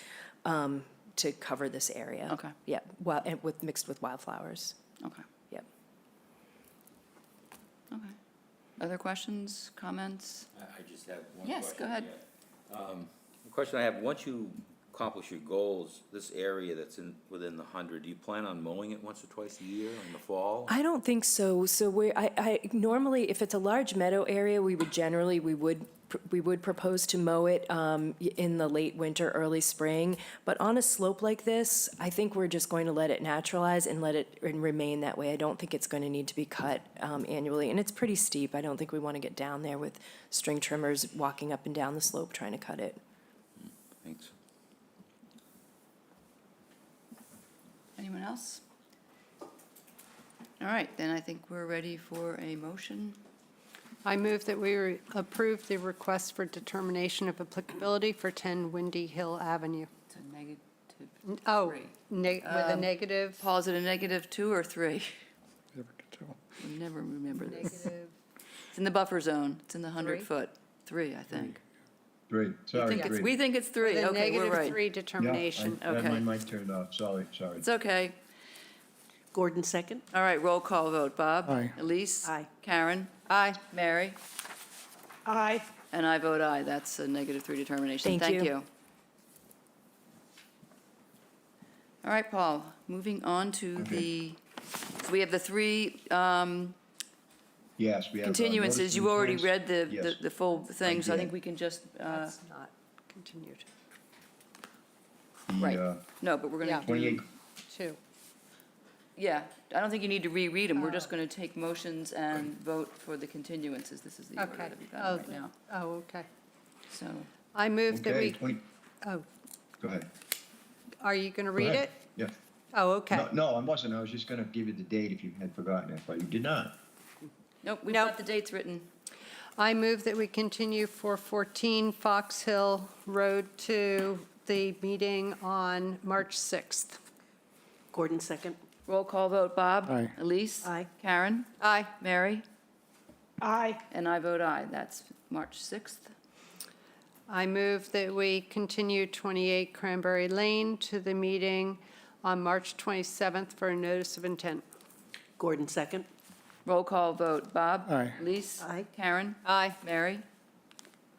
to cover this area. Okay. Yeah, and mixed with wildflowers. Okay, Yep. okay. Other questions, comments? I just have one question. Yes, go ahead. The question I have, once you accomplish your goals, this area that's within the 100, do you plan on mowing it once or twice a year in the fall? I don't think so. So I normally, if it's a large meadow area, we would propose to mow it in the late winter, early spring. But on a slope like this, I think we're just going to let it naturalize and let it remain that way. I don't think it's going to need to be cut annually. And it's pretty steep. I don't think we want to get down there with string trimmers walking up and down the slope trying to cut it. Thanks. Anyone else? All right, then I think we're ready for a motion. I move that we approve the request for determination of applicability for 10 Windy Hill Avenue. It's a negative Oh, 3. with a negative, Paul, is it a -2 or 3? Never could tell. I never remember this. negative, It's in the buffer zone. It's in the 100 3? foot. 3, I think. 3, sorry, 3. We think it's 3. the Okay, we're right. -3 Yeah, determination. I had Okay. my mic turned off, sorry. It's okay. Gordon second. All right, roll call vote. Bob? Aye. Elise? Aye. Karen? Aye. Mary? Aye. And I vote aye. That's a -3 determination. Thank you. All right, Paul, moving on to Okay. so we have the 3 Yes, we have. continuances. You already read Yes. the full thing, so I did. think we can just, That's not continued. right. The, no, but we're going Yeah. to 28, 2. yeah, I don't think you need to reread them. We're just going to take motions and vote for the continuances. This is the order Okay. that we've got right now. Oh, okay. So, I move that okay, we, 20, oh, go ahead. are you going to Go read ahead. it? Yeah. Oh, okay. No, I wasn't, I was just gonna give you the date if you had forgotten it, but you did not. nope, we've Nope. got the dates written. I move that we continue for 14 Fox Hill Road to the meeting on March 6th. Gordon second. Roll call vote. Bob? Aye. Elise? Aye. Karen? Aye. Mary? Aye. And I vote aye. That's March 6th. I move that we continue 28 Cranberry Lane to the meeting on March 27th for a notice of intent. Gordon second. Roll call vote. Bob? Aye. Elise? Aye. Karen? Aye. Mary?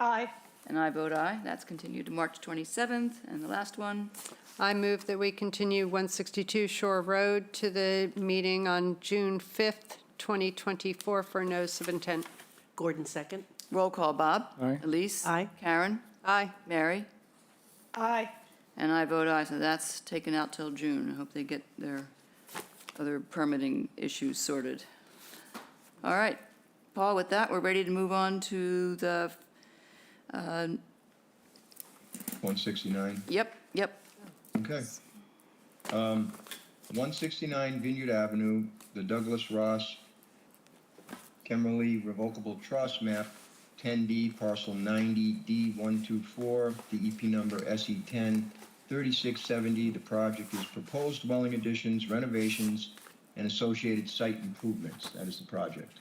Aye. And I vote aye. That's continued to March 27th. And the last one, I move that we continue 162 Shore Road to the meeting on June 5th, 2024 for a notice of intent. Gordon second. roll call. Bob? Aye. Elise? Aye. Karen? Aye. Mary? Aye. And I vote aye, so that's taken out till June. I hope they get their other permitting issues sorted. All right, Paul, with that, we're ready to move on to the, 169, yep, okay. 169 Vineyard Avenue, the Douglas Ross Kemmerly Revocable Trust, map 10D, parcel 90D124, DEP number SE103670. The project is proposed dwelling additions, renovations, and associated site improvements. That is the project.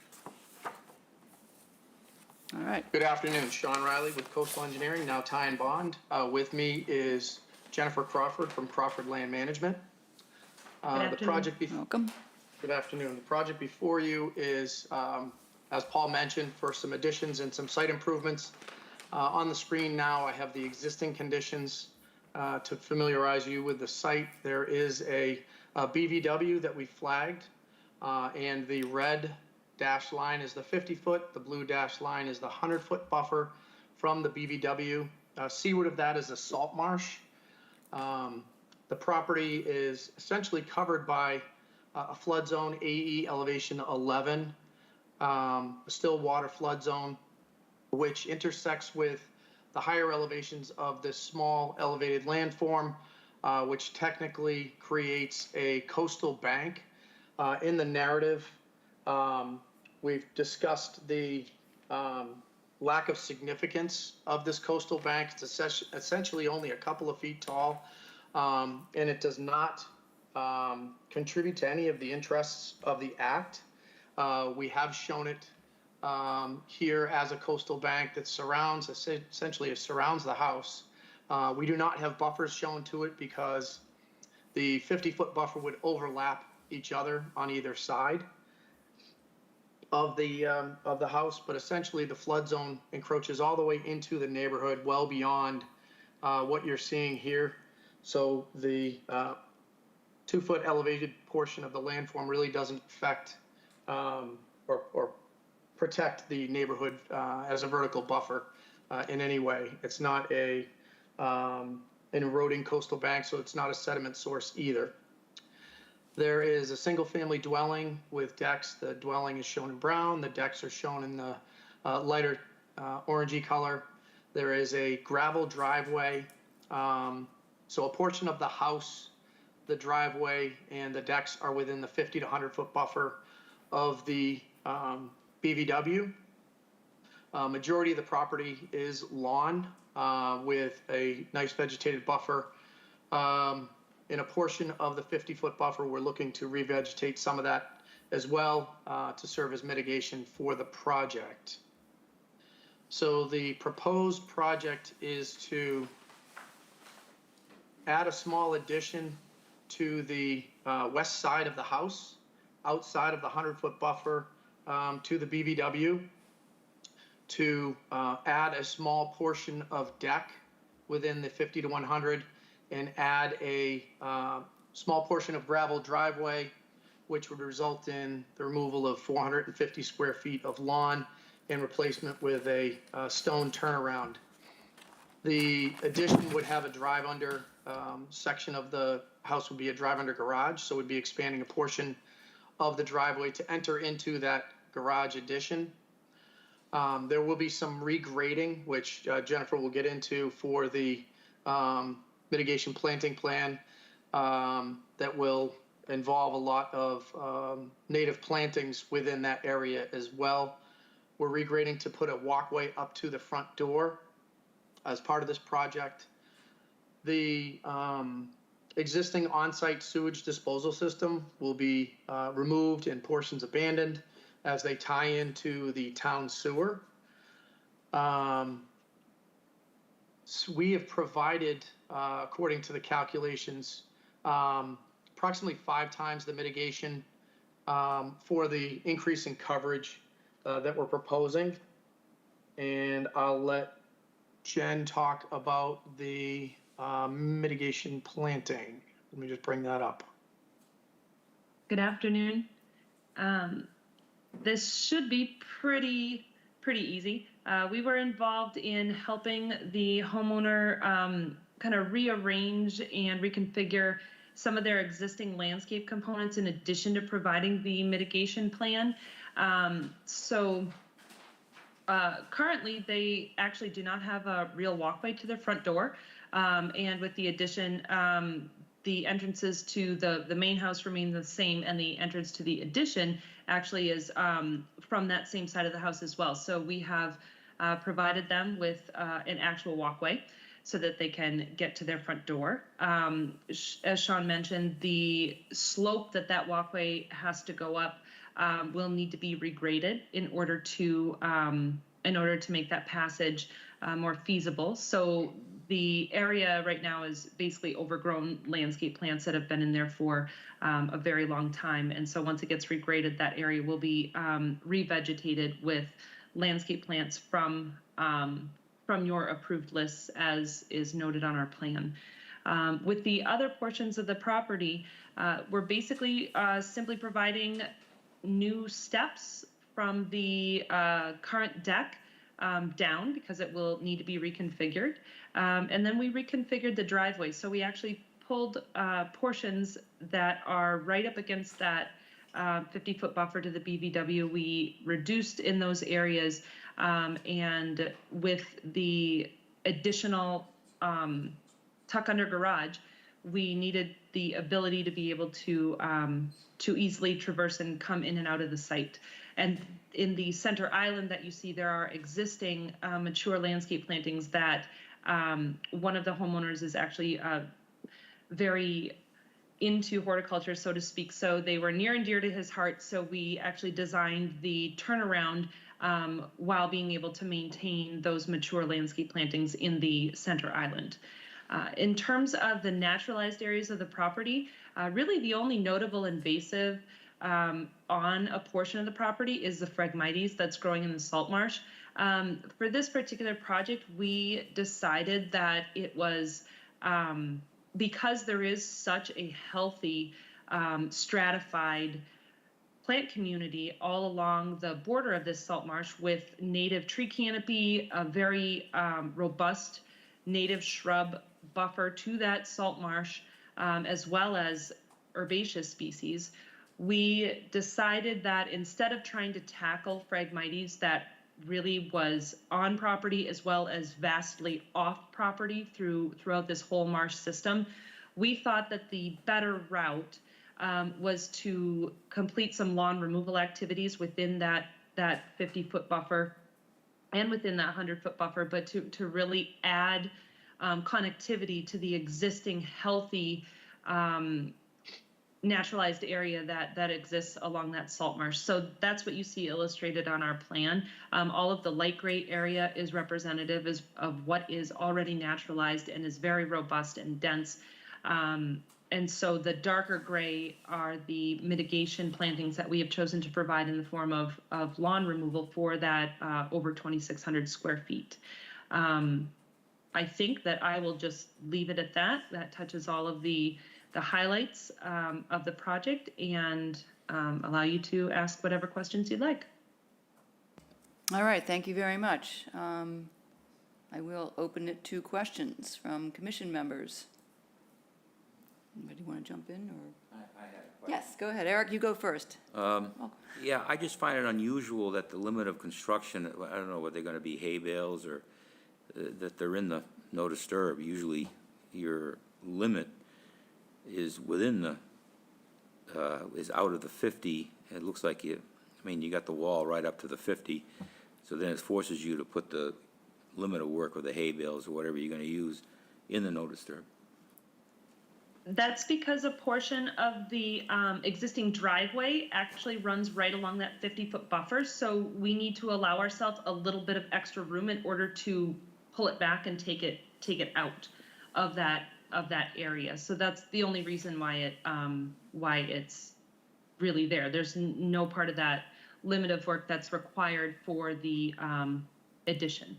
all right. Good afternoon, Sean Riley with Coastal Engineering, now Ty and Bond. With me is Jennifer Crawford from Crawford Land Management. The project Welcome. Good afternoon. The project before you is, as Paul mentioned, for some additions and some site improvements. On the screen now, I have the existing conditions to familiarize you with the site. There is a BVW that we flagged, and the red dashed line is the 50-foot. The blue dashed line is the 100-foot buffer from the BVW. Seaward of that is a salt marsh. The property is essentially covered by a flood zone, AE elevation 11, a still water flood zone, which intersects with the higher elevations of this small elevated landform, which technically creates a coastal bank. In the narrative, we've discussed the lack of significance of this coastal bank. It's essentially only a couple of feet tall, and it does not contribute to any of the interests of the act. We have shown it here as a coastal bank that essentially surrounds the house. We do not have buffers shown to it because the 50-foot buffer would overlap each other on either side of the house, but essentially the flood zone encroaches all the way into the neighborhood, well beyond what you're seeing here. So the 2-foot elevated portion of the landform really doesn't affect or protect the neighborhood as a vertical buffer in any way. It's not an eroding coastal bank, so it's not a sediment source either. There is a single-family dwelling with decks. The dwelling is shown in brown. The decks are shown in the lighter orangey color. There is a gravel driveway. So a portion of the house, the driveway, and the decks are within the 50 to 100-foot buffer of the BVW. Majority of the property is lawn with a nice vegetated buffer. In a portion of the 50-foot buffer, we're looking to revegetate some of that as well to serve as mitigation for the project. So the proposed project is to add a small addition to the west side of the house, outside of the 100-foot buffer to the BVW, to add a small portion of deck within the 50 to 100, and add a small portion of gravel driveway, which would result in the removal of 450 square feet of lawn and replacement with a stone turnaround. The addition would have a drive-under section of the house would be a drive-under garage, so we'd be expanding a portion of the driveway to enter into that garage addition. There will be some regrading, which Jennifer will get into for the mitigation planting plan that will involve a lot of native plantings within that area as well. We're regrading to put a walkway up to the front door as part of this project. The existing on-site sewage disposal system will be removed and portions abandoned as they tie into the town sewer. So we have provided, according to the calculations, approximately 5 times the mitigation for the increase in coverage that we're proposing. And I'll let Jen talk about the mitigation planting. Let me just bring that up. Good afternoon. This should be pretty easy. We were involved in helping the homeowner kind of rearrange and reconfigure some of their existing landscape components in addition to providing the mitigation plan. Currently, they actually do not have a real walkway to their front door. And with the addition, the entrances to the main house remain the same, and the entrance to the addition actually is from that same side of the house as well. So we have provided them with an actual walkway so that they can get to their front door. As Sean mentioned, the slope that walkway has to go up will need to be regraded in order to make that passage more feasible. So the area right now is basically overgrown landscape plants that have been in there for a very long time. And so once it gets regraded, that area will be revegetated with landscape plants from your approved lists, as is noted on our plan. With the other portions of the property, we're basically simply providing new steps from the current deck down, because it will need to be reconfigured. And then we reconfigured the driveway. So we actually pulled portions that are right up against that 50-foot buffer to the BVW. We reduced in those areas, and with the additional tuck under garage, we needed the ability to be able to easily traverse and come in and out of the site. And in the center island that you see, there are existing mature landscape plantings that one of the homeowners is actually very into horticulture, so to speak. So they were near and dear to his heart. So we actually designed the turnaround while being able to maintain those mature landscape plantings in the center island. In terms of the naturalized areas of the property, really the only notable invasive on a portion of the property is the Phragmites that's growing in the salt marsh. For this particular project, we decided that it was because there is such a healthy stratified plant community all along the border of this salt marsh with native tree canopy, a very robust native shrub buffer to that salt marsh, as well as herbaceous species. We decided that instead of trying to tackle Phragmites that really was on property as well as vastly off property throughout this whole marsh system, we thought that the better route was to complete some lawn removal activities within that 50-foot buffer and within that 100-foot buffer, but to really add connectivity to the existing healthy naturalized area that exists along that salt marsh. So that's what you see illustrated on our plan. All of the light gray area is representative of what is already naturalized and is very robust and dense. And so the darker gray are the mitigation plantings that we have chosen to provide in the form of lawn removal for that over 2,600 square feet. I think that I will just leave it at that. That touches all of the highlights of the project and allow you to ask whatever questions you'd like. All right, thank you very much. I will open it to questions from commission members. Anybody want to jump in, or? I have a question. Yes, go ahead. Eric, you go first. Yeah, I just find it unusual that the limit of construction, I don't know, whether they're gonna be hay bales or that they're in the no disturb. Usually your limit is within the, is out of the 50. It looks like you got the wall right up to the 50. So then it forces you to put the limit of work or the hay bales or whatever you're gonna use in the no disturb. That's because a portion of the existing driveway actually runs right along that 50-foot buffer. So we need to allow ourselves a little bit of extra room in order to pull it back and take it out of that area. So that's the only reason why it's really there. There's no part of that limit of work that's required for the addition.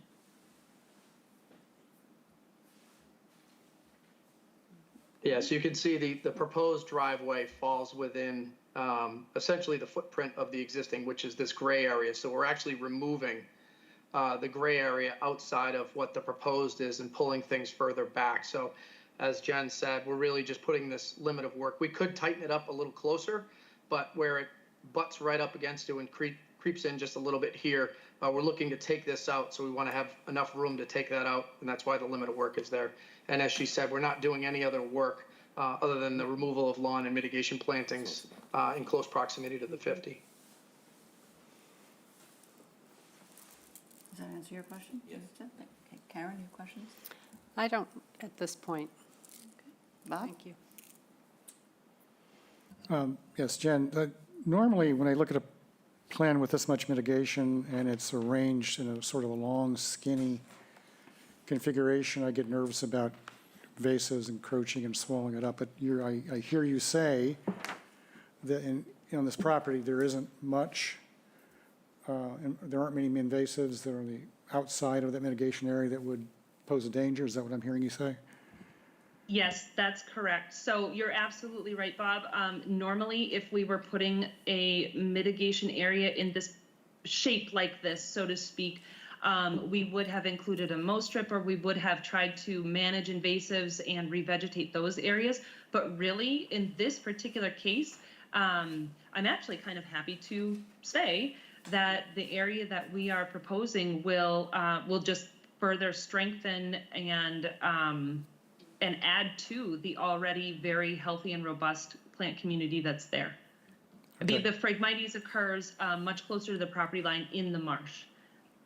Yeah, so you can see the proposed driveway falls within essentially the footprint of the existing, which is this gray area. So we're actually removing the gray area outside of what the proposed is and pulling things further back. So as Jen said, we're really just putting this limit of work. We could tighten it up a little closer, but where it butts right up against it and creeps in just a little bit here, we're looking to take this out. So we want to have enough room to take that out, and that's why the limit of work is there. And as she said, we're not doing any other work other than the removal of lawn and mitigation plantings in close proximity to the 50. Does that answer your question? Yes. Okay, Karen, you have questions? I don't at this point. Bob? Thank you. Yes, Jen, normally when I look at a plan with this much mitigation and it's arranged in a sort of a long, skinny configuration, I get nervous about vases encroaching and swallowing it up. But I hear you say that on this property, there isn't much, and there aren't many invasives that are on the outside of that mitigation area that would pose a danger. Is that what I'm hearing you say? Yes, that's correct. So you're absolutely right, Bob. Normally, if we were putting a mitigation area in this shape like this, so to speak, we would have included a mow strip, or we would have tried to manage invasives and revegetate those areas. But really, in this particular case, I'm actually kind of happy to say that the area that we are proposing will just further strengthen and and add to the already very healthy and robust plant community that's there. Okay. The Phragmites occurs much closer to the property line in the marsh.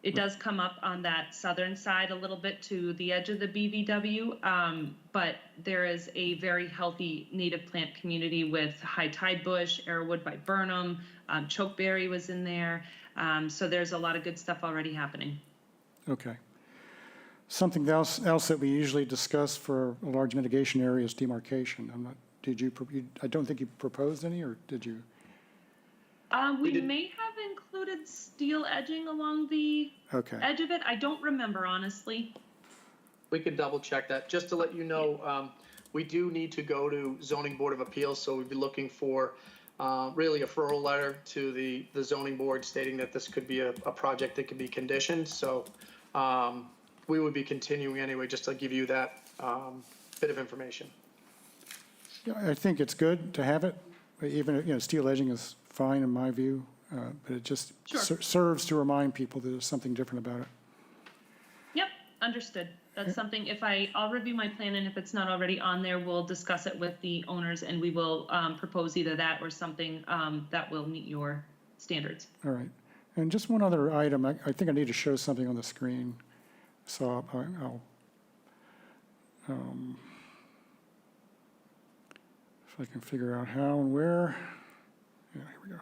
It does come up on that southern side a little bit to the edge of the BVW, but there is a very healthy native plant community with high tide bush, arrowwood by Burnham, chokeberry was in there. So there's a lot of good stuff already happening. Okay. Something else that we usually discuss for a large mitigation area is demarcation. I don't think you proposed any, or did you? We may have included steel edging along the Okay. edge of it. I don't remember, honestly. We could double check that. Just to let you know, we do need to go to Zoning Board of Appeals, so we'd be looking for really a referral letter to the zoning board stating that this could be a project that could be conditioned. So we would be continuing anyway, just to give you that bit of information. Yeah, I think it's good to have it, even, steel edging is fine in my view, but it just Sure. serves to remind people that there's something different about it. Yep, understood. That's something, I'll review my plan, and if it's not already on there, we'll discuss it with the owners, and we will propose either that or something that will meet your standards. All right. And just one other item, I think I need to show something on the screen, so I'll if I can figure out how and where. Yeah, here we go.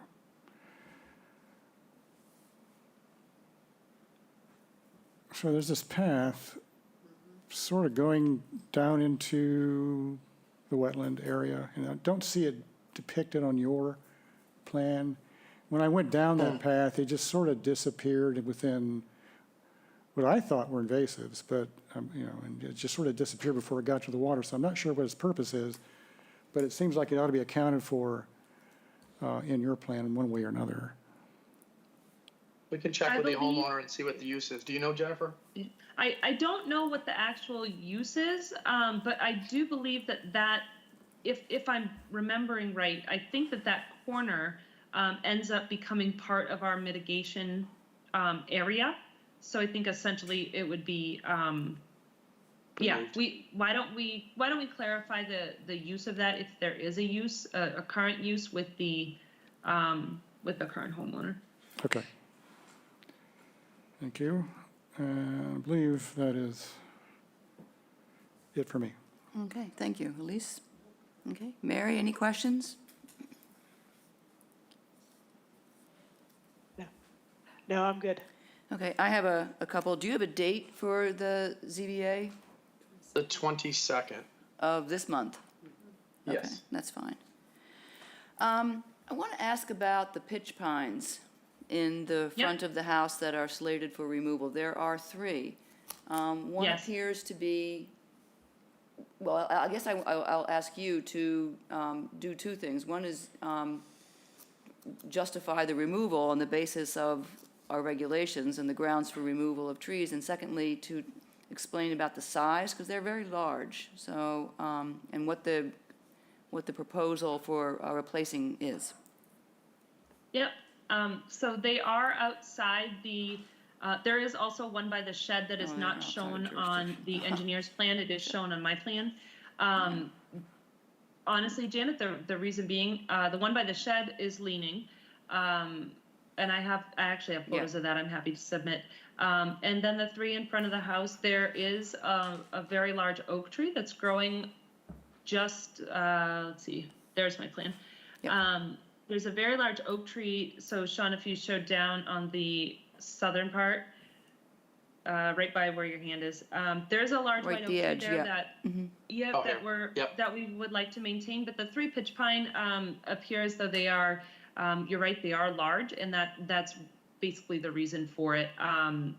So there's this path sort of going down into the wetland area, and I don't see it depicted on your plan. When I went down that path, it just sort of disappeared within what I thought were invasives, but, and it just sort of disappeared before it got to the water, so I'm not sure what its purpose is, but it seems like it ought to be accounted for in your plan in one way or another. We can check I with the believe- homeowner and see what the use is. Do you know, Jennifer? I don't know what the actual use is, but I do believe that if I'm remembering right, I think that corner ends up becoming part of our mitigation area. So I think essentially it would be, Removed. why don't we clarify the use of that if there is a use, a current use with the current homeowner. Okay. Thank you. And I believe that is it for me. Okay, thank you. Elise? Okay. Mary, any questions? No, I'm good. Okay, I have a couple. Do you have a date for the ZBA The 22nd. of this month? Okay, Yes. that's fine. I want to ask about the pitch pines in the Yep. front of the house that are slated for removal. There are 3. One Yes. appears to be, well, I guess I'll ask you to do 2 things. One is justify the removal on the basis of our regulations and the grounds for removal of trees, and secondly, to explain about the size, because they're very large, so, and what the proposal for replacing is. Yep, so they are outside there is also one by the shed that is Oh, they're not outside of shown on jurisdiction. the engineer's plan, it is shown on my plan. Honestly, Janet, the reason being, the one by the shed is leaning, and I actually have photos of that I'm happy to submit. And then the 3 in front of the house, there is a very large oak tree that's growing just, let's see, there's my plan. Yep. There's a very large oak tree, so Sean, if you showed down on the southern part, right by where your hand is, there's a large Right white oak the tree edge, there yeah. that, Oh, here. Yep. that we would like to maintain, but the 3 pitch pine appear as though they are, you're right, they are large, and that's basically the reason for it,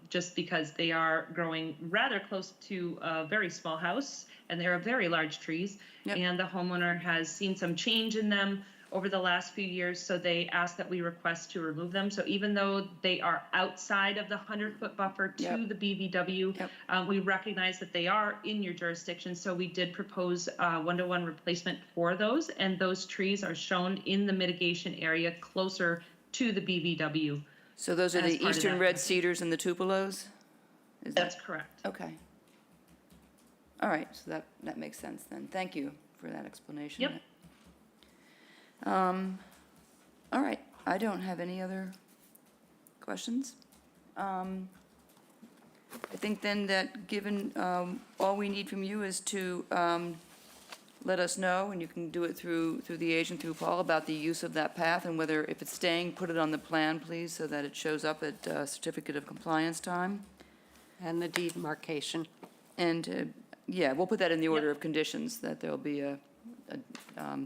just because they are growing rather close to a very small house, and they are very large trees. Yep. And the homeowner has seen some change in them over the last few years, so they asked that we request to remove them. So even though they are outside of the 100-foot buffer to Yep. the BVW, Yep. we recognize that they are in your jurisdiction, so we did propose one-to-one replacement for those, and those trees are shown in the mitigation area closer to the BVW. So those are As the part of eastern that. red cedars and the tupelos? Is that- That's correct. Okay. All right, so that makes sense then. Thank you for that explanation. Yep. All right, I don't have any other questions. I think then that, given all we need from you is to let us know, and you can do it through the agent, through Paul, about the use of that path, and whether, if it's staying, put it on the plan, please, so that it shows up at certificate of compliance time. And the demarcation. And, yeah, we'll put that in the order Yep. of conditions, that there'll be a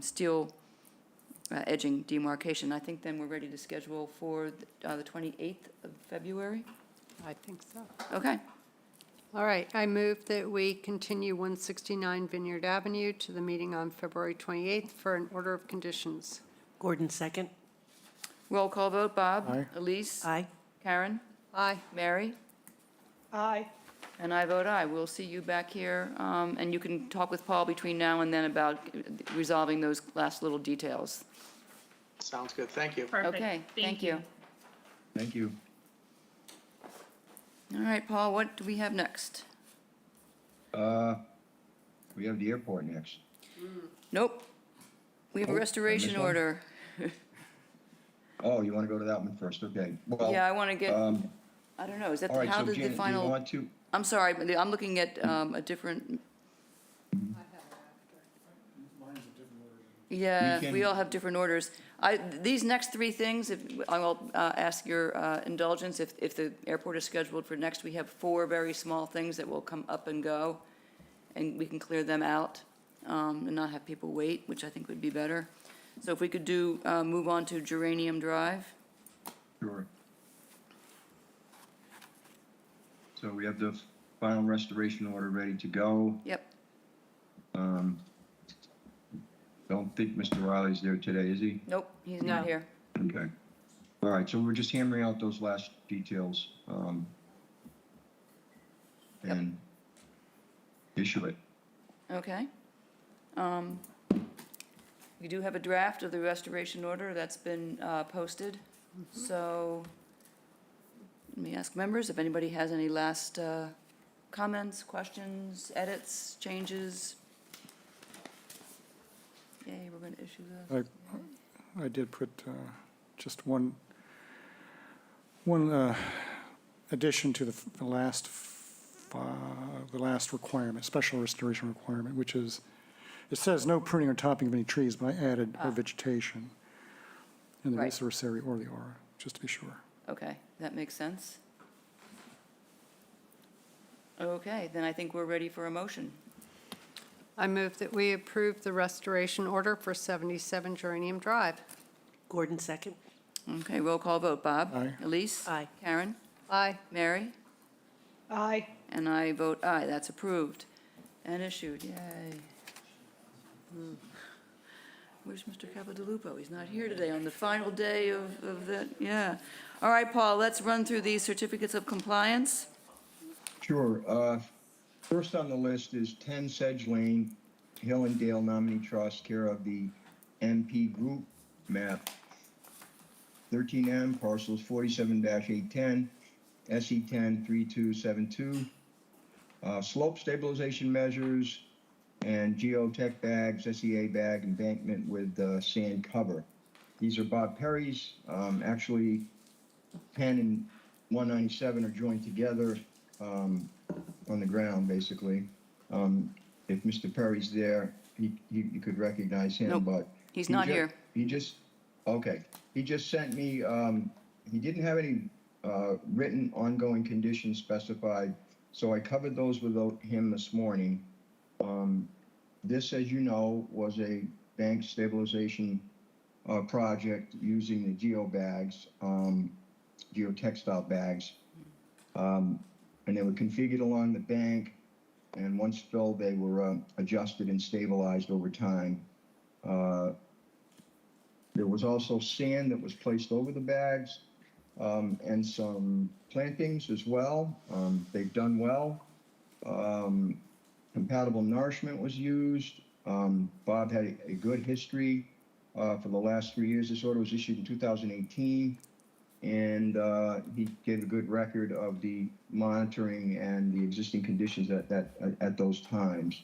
steel edging demarcation. I think then we're ready to schedule for the 28th of February. I think so. Okay, All right, I move that we continue 169 Vineyard Avenue to the meeting on February 28th for an order of conditions. Gordon second. roll call vote, Bob? Aye. Elise? Aye. Karen? Aye. Mary? Aye. And I vote aye. We'll see you back here, and you can talk with Paul between now and then about resolving those last little details. Sounds good. Thank you. Perfect. Okay, thank you. Thank you. All right, Paul, what do we have next? We have the airport next. Nope. We have a Oh, I restoration missed one? order. Oh, you want to go to that one first? Okay. Well, Yeah, I want to get, um, I don't know, is that, all right, how so did the Janet, do you final, want to, I'm sorry, but I'm looking at a different. Yeah, We we can- all have different orders. These next three things, if, I will ask your indulgence, if the airport is scheduled for next, we have four very small things that will come up and go, and we can clear them out, and not have people wait, which I think would be better. So if we could do, move on to Geranium Drive. sure. So we have the final restoration order ready to go. Yep, Don't think Mr. Riley's there today, is he? nope, he's not No. here. Okay. All right, so we're just hammering out those last details, Yep. and issue it. Okay. We do have a draft of the restoration order that's been posted. So let me ask members if anybody has any last comments, questions, edits, changes. Yay, we're going to issue those. I did put just one addition to the last requirement, special restoration requirement, which is, it says no pruning or topping of any trees, but I added or vegetation in the Right. resource area or the aura, just to be sure. Okay, that makes sense. Okay, then I think we're ready for a motion. I move that we approve the restoration order for 77 Geranium Drive. Gordon second. Okay, roll call vote. Bob? Aye. Elise? Aye. Karen? Aye. Mary? Aye. And I vote aye, that's approved and issued, yay. Where's Mr. Capodalupo? He's not here today on the final day of that, yeah. All right, Paul, let's run through these certificates of compliance. Sure. First on the list is 10 Sedge Lane, Hill and Dale Nominee Trust, care of the MP Group, map 13M, parcels 47-810, SE10 3272. Slope stabilization measures and geotech bags, SEA bag embankment with sand cover. These are Bob Perry's. Actually, 10 and 197 are joined together on the ground, basically. If Mr. Perry's there, you could recognize him, Nope, but. he's he not ju- here. Okay. He just sent me, he didn't have any written ongoing conditions specified, so I covered those with him this morning. This, as you know, was a bank stabilization project using the geobags, geotextile bags. And they were configured along the bank, and once filled, they were adjusted and stabilized over time. There was also sand that was placed over the bags, and some plantings as well. They've done well. Compatible nourishment was used. Bob had a good history for the last 3 years. This order was issued in 2018. and he gave a good record of the monitoring and the existing conditions at those times.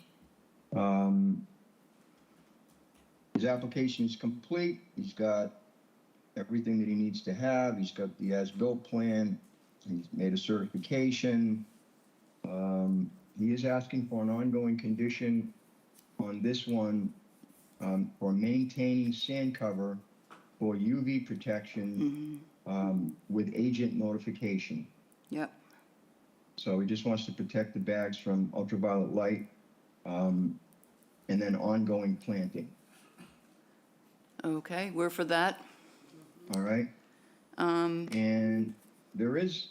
His application is complete. He's got everything that he needs to have. He's got the as-built plan. He's made a certification. He is asking for an ongoing condition on this one for maintaining sand cover for UV protection with agent notification. Yep. So he just wants to protect the bags from ultraviolet light and then ongoing planting. Okay, we're for that. All right? And there is,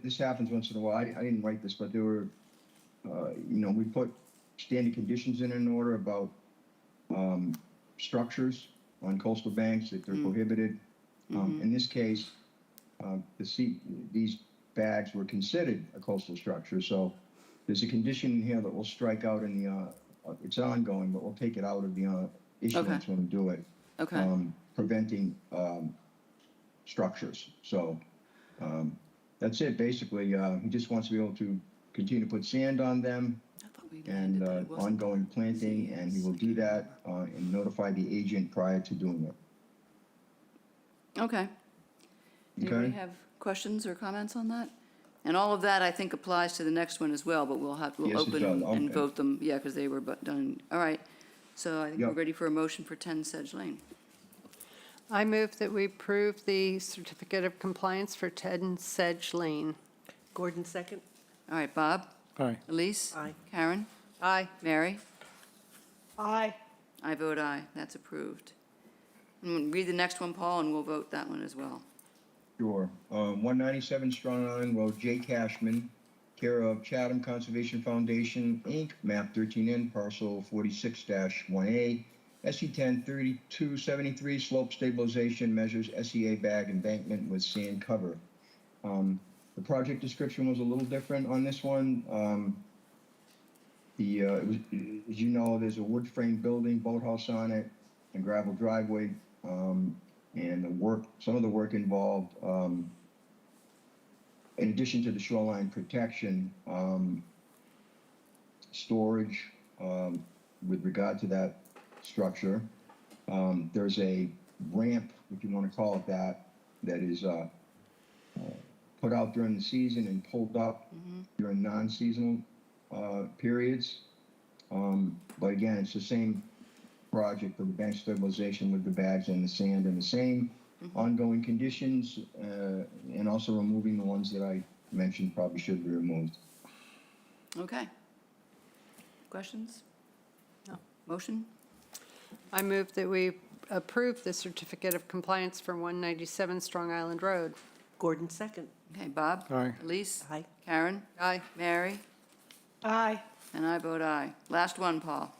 this happens once in a while. I didn't write this, but there were, we put standard conditions in an order about structures on coastal banks that they're prohibited. In this case, these bags were considered a coastal structure. So there's a condition in here that will strike out in the, it's ongoing, but we'll take it out of the issuance when we do it. Okay. Preventing structures. So that's it, basically. He just wants to be able to continue to put sand on them I thought we and landed that it wasn't- ongoing planting, and he will do that and notify the agent prior to doing it. Okay. Anybody Okay? have questions or comments on that? And all of that, I think, applies to the next one as well, but we'll Yes, it open does. and Okay. vote them, yeah, because they were done. All right. So I think we're Yep. ready for a motion for 10 Sedge Lane. I move that we approve the certificate of compliance for 10 Sedge Lane. Gordon second. All right, Bob? Aye. Elise? Aye. Karen? Aye. Mary? Aye. I vote aye. That's approved. Read the next one, Paul, and we'll vote that one as well. Sure. 197 Strong Island Road, J. Cashman, care of Chatham Conservation Foundation, Inc., map 13N, parcel 46-1A, SE 103273, slope stabilization measures SEA bag embankment with sand cover. The project description was a little different on this one. It was, as you know, there's a wood frame building, boathouse on it, and gravel driveway. And some of the work involved, in addition to the shoreline protection, storage with regard to that structure. There's a ramp, if you want to call it that, that is put out during the season and pulled up during non-seasonal periods. But again, it's the same project of the bank stabilization with the bags and the sand and the same ongoing conditions, and also removing the ones that I mentioned probably should be removed. Okay. Questions? No. Motion? I move that we approve the certificate of compliance for 197 Strong Island Road. Gordon second. Okay, Bob? Aye. Elise? Aye. Karen? Aye. Mary? Aye. And I vote aye. Last one, Paul.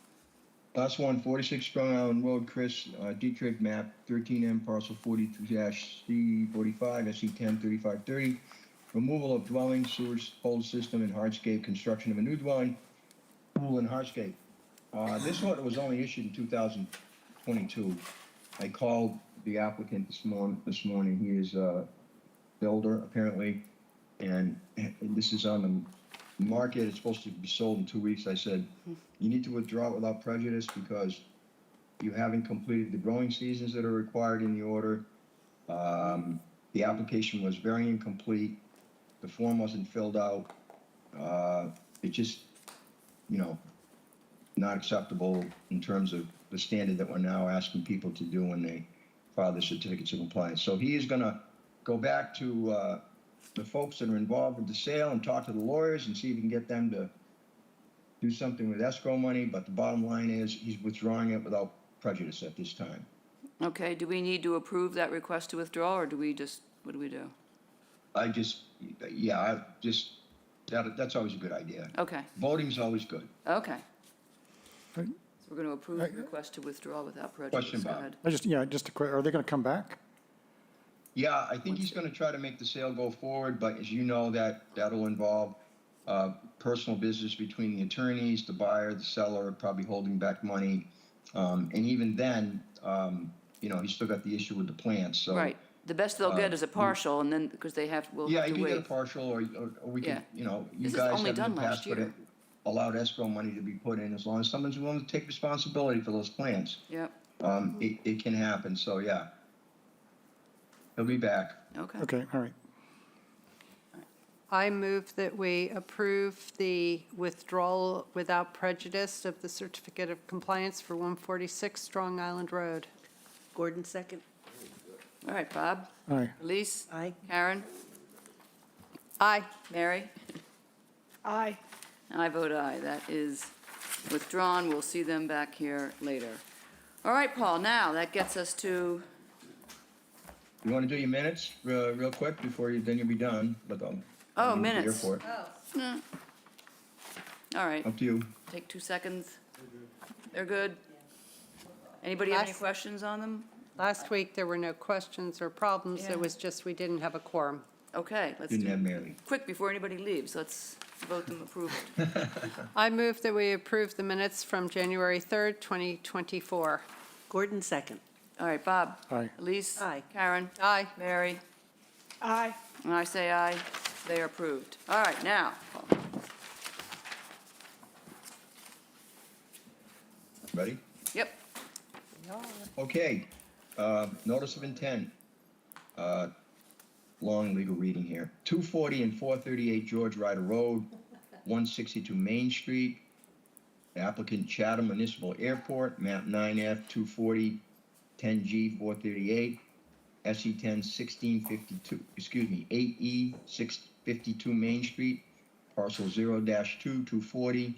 Last one, 46 Strong Island Road, Chris, Dietrich, map 13M, parcel 42-C45, SE 103530. Removal of dwelling, sewage hold system, and hardscape, construction of a new dwelling, pool and hardscape. This order was only issued in 2022. I called the applicant this morning. He is a builder, apparently, and this is on the market. It's supposed to be sold in 2 weeks. I said, you need to withdraw it without prejudice because you haven't completed the growing seasons that are required in the order. The application was very incomplete. The form wasn't filled out. It just, not acceptable in terms of the standard that we're now asking people to do when they file their certificates of compliance. So he is going to go back to the folks that are involved with the sale and talk to the lawyers and see if he can get them to do something with escrow money. But the bottom line is he's withdrawing it without prejudice at this time. Okay, do we need to approve that request to withdraw, or what do we do? That's always a good idea. Okay, Voting's always good. okay. So Right. we're going to approve the request to withdraw without prejudice. Question, Go Bob. ahead. Are they going to come back? Yeah, I think he's going to try to make the sale go forward, but as you know, that'll involve personal business between the attorneys, the buyer, the seller, probably holding back money. And even then, he's still got the issue with the plants. So Right. The best they'll get is a partial, and then, because we'll Yeah, have you to can get a wait. partial, or we Yeah. could, you know, you This is guys only have in done the last past put year. it, allowed escrow money to be put in, as long as someone's willing to take responsibility for those plans. Yep, It can happen, so yeah. He'll be back. okay. Okay, all right. I move that we approve the withdrawal without prejudice of the certificate of compliance for 146 Strong Island Road. Gordon second. All right, Bob? Aye. Elise? Aye. Karen? Aye. Mary? Aye. I vote aye. That is withdrawn. We'll see them back here later. All right, Paul, now that gets us to, You want to do your minutes real quick before then you'll be done, but Oh, I'll leave it here minutes. for it. no. All right, Up to you. take 2 seconds. They're good? Anybody have any Last- questions on them? Last week, there were no questions or problems. Yeah. It was just we didn't have a quorum. Okay, let's Didn't do have Mary. quick before anybody leaves. Let's vote them approved. I move that we approve the minutes from January 3rd, 2024. Gordon second. All right, Bob? Aye. Elise? Aye. Karen? Aye. Mary? Aye. And I say aye. They are approved. All right, now, Paul. Ready? Yep. Okay, notice of intent. Long legal reading here. 240 and 438 George Ryder Road, 162 Main Street. Applicant Chatham Municipal Airport, map 9F, 240, 10G, 438, SE 10, 1652, 8E, 652 Main Street, parcel 0-2, 240,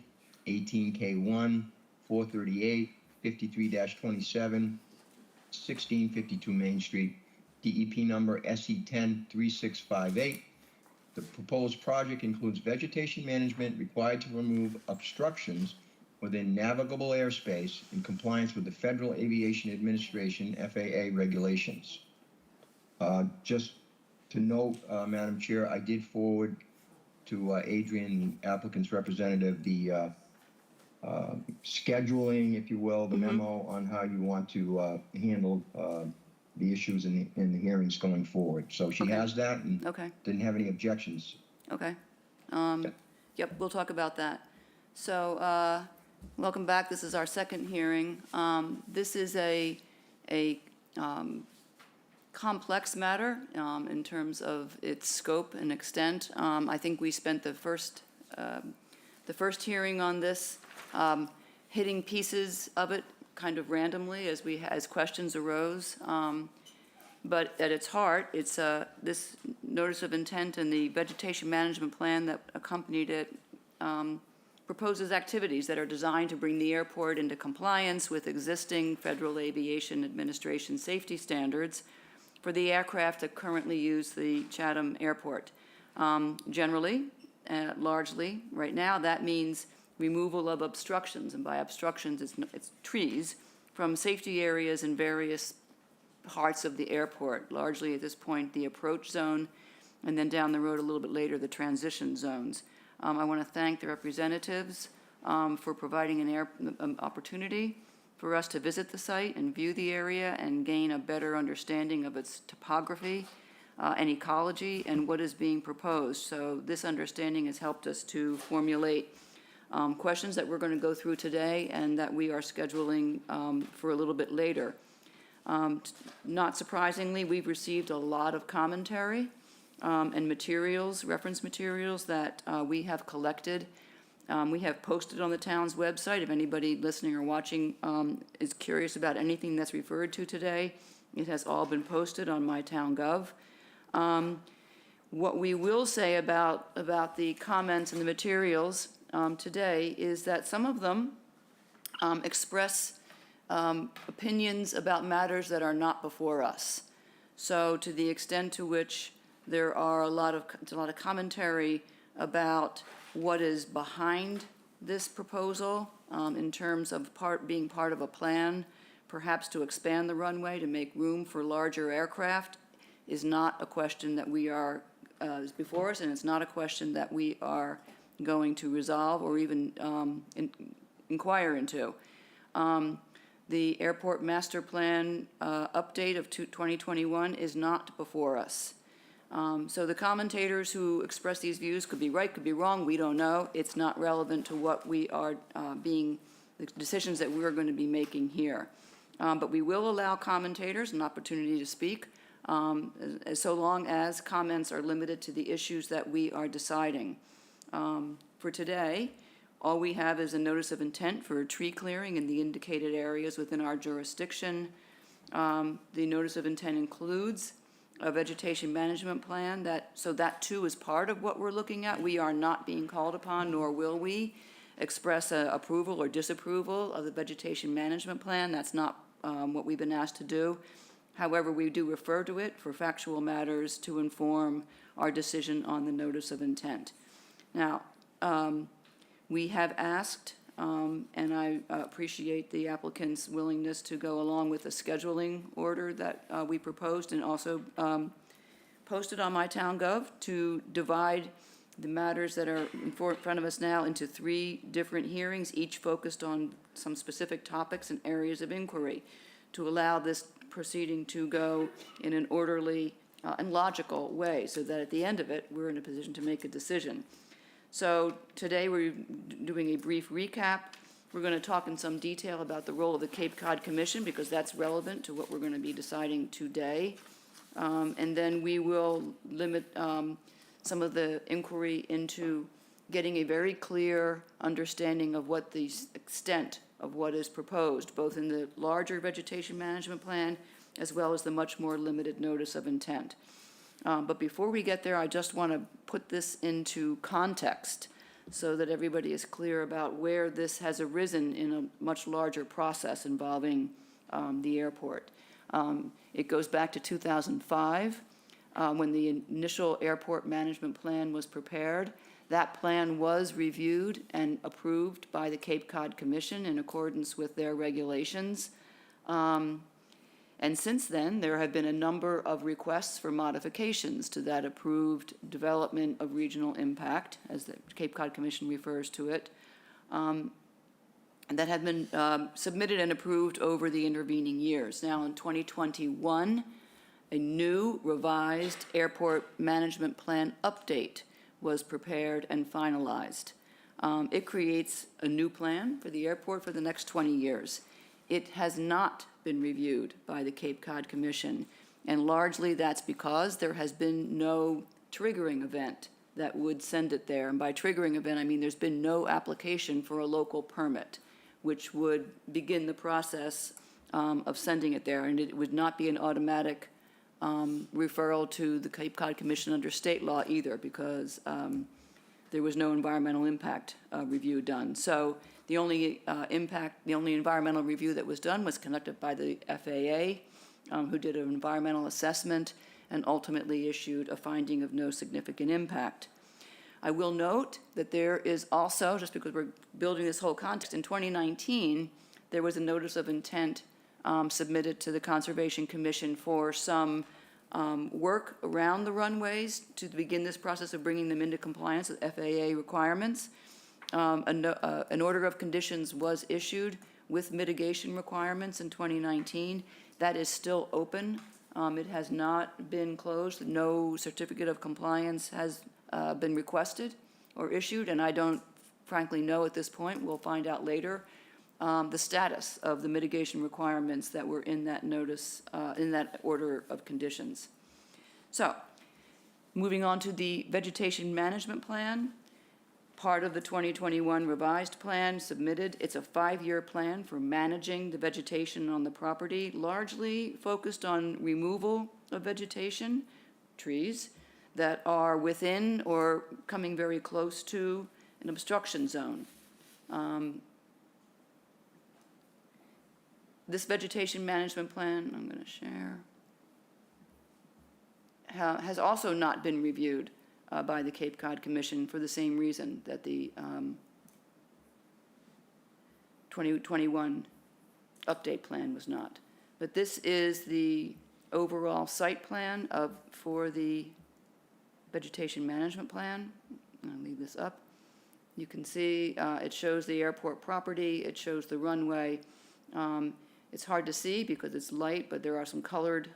18K1, 438, 53-27, 1652 Main Street, DEP number SE 10, 3658. The proposed project includes vegetation management required to remove obstructions within navigable airspace in compliance with the Federal Aviation Administration FAA regulations. Just to note, Madam Chair, I did forward to Adrian, the applicant's representative, the scheduling, if you will, the memo on how you want to handle the issues in the hearings going forward. So she Okay. has that and Okay. didn't have any objections. Okay. Yep, we'll talk about that. So, welcome back. This is our second hearing. This is a complex matter in terms of its scope and extent. I think we spent the first hearing on this hitting pieces of it kind of randomly as questions arose. But at its heart, it's this notice of intent and the vegetation management plan that accompanied it proposes activities that are designed to bring the airport into compliance with existing Federal Aviation Administration safety standards for the aircraft that currently use the Chatham Airport. Generally, largely, right now, that means removal of obstructions, and by obstructions, it's trees, from safety areas in various parts of the airport, largely at this point, the approach zone, and then down the road a little bit later, the transition zones. I want to thank the representatives for providing an opportunity for us to visit the site and view the area and gain a better understanding of its topography and ecology and what is being proposed. So this understanding has helped us to formulate questions that we're going to go through today and that we are scheduling for a little bit later. Not surprisingly, we've received a lot of commentary and materials, reference materials that we have collected. We have posted on the town's website. If anybody listening or watching is curious about anything that's referred to today, it has all been posted on MyTownGov. What we will say about the comments and the materials today is that some of them express opinions about matters that are not before us. So to the extent to which there are a lot of commentary about what is behind this proposal in terms of being part of a plan, perhaps to expand the runway to make room for larger aircraft, is not a question that we are is before us, and it's not a question that we are going to resolve or even inquire into. The airport master plan update of 2021 is not before us. So the commentators who express these views could be right, could be wrong, we don't know. It's not relevant to what we are the decisions that we're going to be making here. But we will allow commentators an opportunity to speak, so long as comments are limited to the issues that we are deciding. For today, all we have is a notice of intent for a tree clearing in the indicated areas within our jurisdiction. The notice of intent includes a vegetation management plan, so that too is part of what we're looking at. We are not being called upon, nor will we express approval or disapproval of the vegetation management plan. That's not what we've been asked to do. However, we do refer to it for factual matters to inform our decision on the notice of intent. Now, we have asked, and I appreciate the applicant's willingness to go along with the scheduling order that we proposed and also posted on MyTownGov to divide the matters that are in front of us now into 3 different hearings, each focused on some specific topics and areas of inquiry, to allow this proceeding to go in an orderly and logical way, so that at the end of it, we're in a position to make a decision. So today, we're doing a brief recap. We're going to talk in some detail about the role of the Cape Cod Commission, because that's relevant to what we're going to be deciding today. And then we will limit some of the inquiry into getting a very clear understanding of what the extent of what is proposed, both in the larger vegetation management plan as well as the much more limited notice of intent. But before we get there, I just want to put this into context so that everybody is clear about where this has arisen in a much larger process involving the airport. It goes back to 2005, when the initial airport management plan was prepared. That plan was reviewed and approved by the Cape Cod Commission in accordance with their regulations. And since then, there have been a number of requests for modifications to that approved development of regional impact, as the Cape Cod Commission refers to it, that have been submitted and approved over the intervening years. Now, in 2021, a new revised airport management plan update was prepared and finalized. It creates a new plan for the airport for the next 20 years. It has not been reviewed by the Cape Cod Commission, and largely that's because there has been no triggering event that would send it there. And by triggering event, I mean there's been no application for a local permit, which would begin the process of sending it there, and it would not be an automatic referral to the Cape Cod Commission under state law either, because there was no environmental impact review done. So the only environmental review that was done was conducted by the FAA, who did an environmental assessment and ultimately issued a finding of no significant impact. I will note that there is also, just because we're building this whole context, in 2019, there was a notice of intent submitted to the Conservation Commission for some work around the runways to begin this process of bringing them into compliance with FAA requirements. An order of conditions was issued with mitigation requirements in 2019. That is still open. It has not been closed. No certificate of compliance has been requested or issued, and I don't frankly know at this point. We'll find out later the status of the mitigation requirements that were in that notice, in that order of conditions. So, moving on to the vegetation management plan, part of the 2021 revised plan submitted. It's a 5-year plan for managing the vegetation on the property, largely focused on removal of vegetation, trees, that are within or coming very close to an obstruction zone. This vegetation management plan, I'm going to share, has also not been reviewed by the Cape Cod Commission for the same reason that the 2021 update plan was not. But this is the overall site plan for the vegetation management plan. I'll leave this up. You can see it shows the airport property, it shows the runway, It's hard to see because it's light, but there are some colored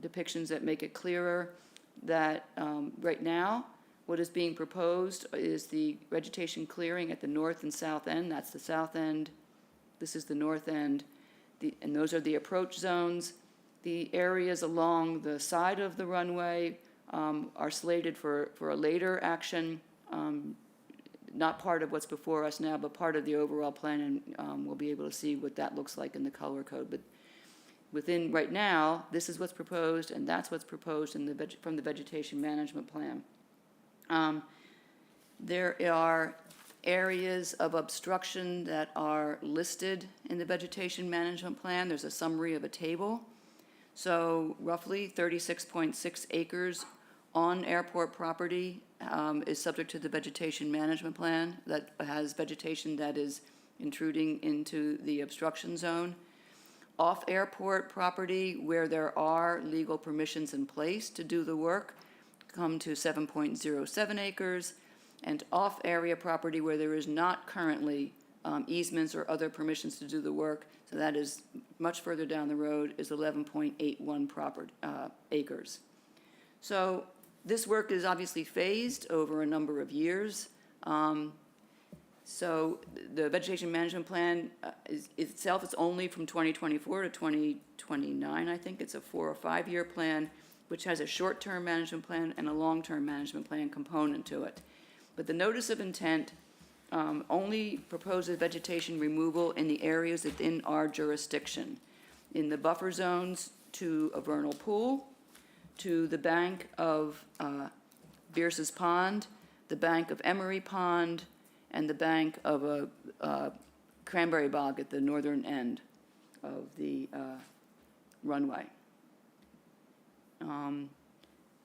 depictions that make it clearer that right now, what is being proposed is the vegetation clearing at the north and south end. That's the south end. This is the north end. And those are the approach zones. The areas along the side of the runway are slated for a later action, not part of what's before us now, but part of the overall plan, and we'll be able to see what that looks like in the color code. But within, right now, this is what's proposed, and that's what's proposed in from the vegetation management plan. There are areas of obstruction that are listed in the vegetation management plan. There's a summary of a table. So roughly 36.6 acres on airport property is subject to the vegetation management plan that has vegetation that is intruding into the obstruction zone. Off airport property where there are legal permissions in place to do the work come to 7.07 acres, and off area property where there is not currently easements or other permissions to do the work, so that is much further down the road, is 11.81 acres. So this work is obviously phased over a number of years. So the vegetation management plan itself is only from 2024 to 2029, I think. It's a 4 or 5 year plan, which has a short-term management plan and a long-term management plan component to it. But the notice of intent only proposes vegetation removal in the areas within our jurisdiction, in the buffer zones to a vernal pool, to the bank of Bierce's Pond, the bank of Emery Pond, and the bank of a cranberry bog at the northern end of the runway.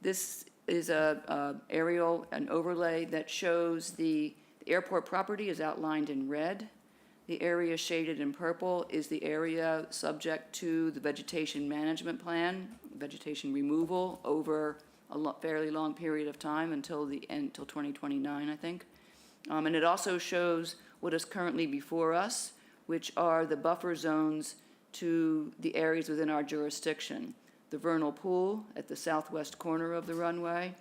This is an overlay that shows the airport property is outlined in red. The area shaded in purple is the area subject to the vegetation management plan, vegetation removal over a fairly long period of time until 2029, I think. And it also shows what is currently before us, which are the buffer zones to the areas within our jurisdiction. The vernal pool at the southwest corner of the runway,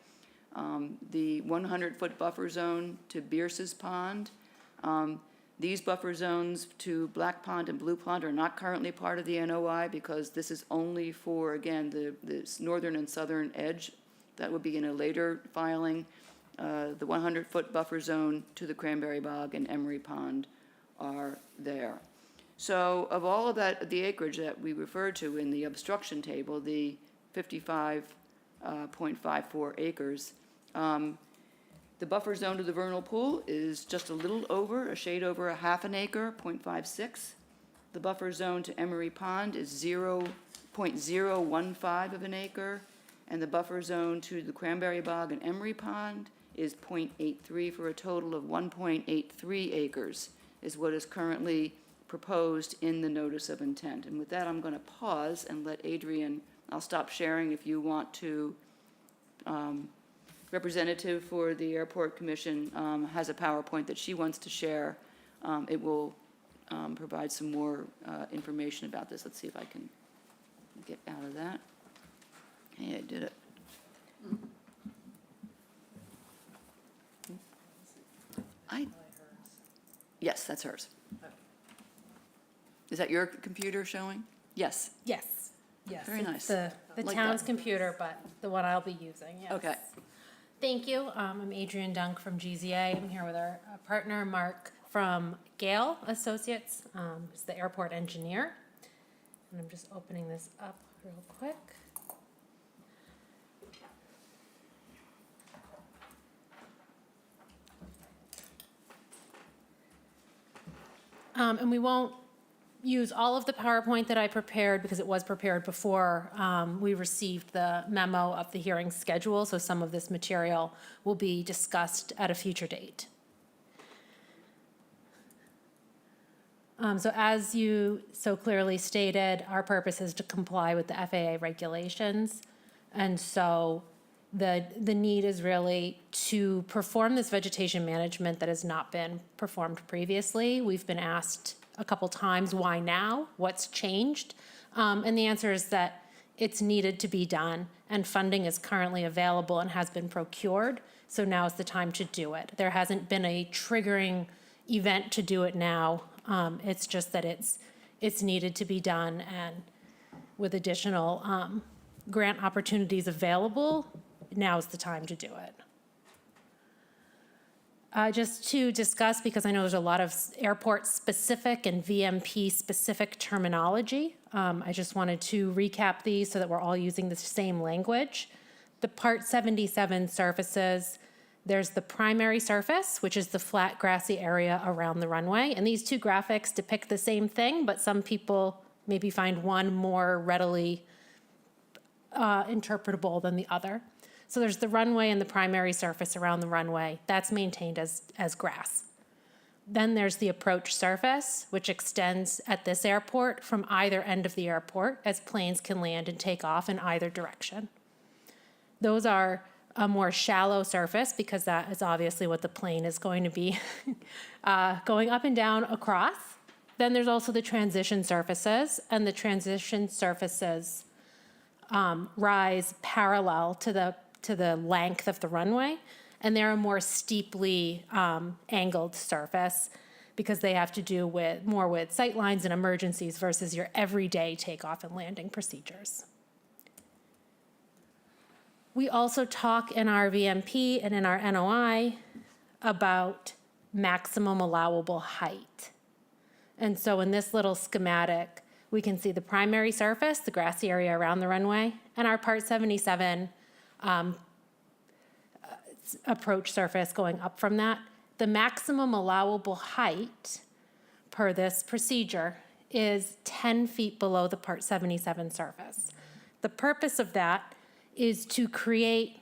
the 100-foot buffer zone to Bierce's Pond. These buffer zones to Black Pond and Blue Pond are not currently part of the NOI because this is only for, again, the northern and southern edge. That would be in a later filing. The 100-foot buffer zone to the Cranberry Bog and Emery Pond are there. So of all of that, the acreage that we referred to in the obstruction table, the 55.54 acres, the buffer zone to the vernal pool is just a little over, a shade over a half an acre, 0.56. The buffer zone to Emery Pond is 0.015 of an acre, and the buffer zone to the Cranberry Bog and Emery Pond is 0.83 for a total of 1.83 acres is what is currently proposed in the notice of intent. And with that, I'm going to pause and let Adrian, I'll stop sharing if you want to, representative for the Airport Commission has a PowerPoint that she wants to share. It will provide some more information about this. Let's see if I can get out of that. Hey, I did it. Yes, that's hers. Is that your computer showing? Yes. Yes, yes. Very it's nice. The Like town's that. computer, but the one I'll be using, yes. Okay. Thank you. I'm Adrienne Dunk from GZA. I'm here with our partner, Mark, from Gale Associates, who's the airport engineer. And I'm just opening this up real quick. And we won't use all of the PowerPoint that I prepared because it was prepared before we received the memo of the hearing schedule, so some of this material will be discussed at a future date. So as you so clearly stated, our purpose is to comply with the FAA regulations. And so the need is really to perform this vegetation management that has not been performed previously. We've been asked a couple times, why now? What's changed? And the answer is that it's needed to be done, and funding is currently available and has been procured, so now is the time to do it. There hasn't been a triggering event to do it now. It's just that it's needed to be done, and with additional grant opportunities available, now's the time to do it. Just to discuss, because I know there's a lot of airport-specific and VMP-specific terminology, I just wanted to recap these so that we're all using the same language. The Part 77 surfaces, there's the primary surface, which is the flat grassy area around the runway. And these two graphics depict the same thing, but some people maybe find one more readily interpretable than the other. So there's the runway and the primary surface around the runway. That's maintained as grass. Then there's the approach surface, which extends at this airport from either end of the airport as planes can land and take off in either direction. Those are a more shallow surface because that is obviously what the plane is going to be going up and down across. Then there's also the transition surfaces, and the transition surfaces rise parallel to the length of the runway, and they're a more steeply angled surface because they have to do more with sight lines and emergencies versus your everyday takeoff and landing procedures. We also talk in our VMP and in our NOI about maximum allowable height. And so in this little schematic, we can see the primary surface, the grassy area around the runway, and our Part 77 approach surface going up from that. The maximum allowable height per this procedure is 10 feet below the Part 77 surface. The purpose of that is to create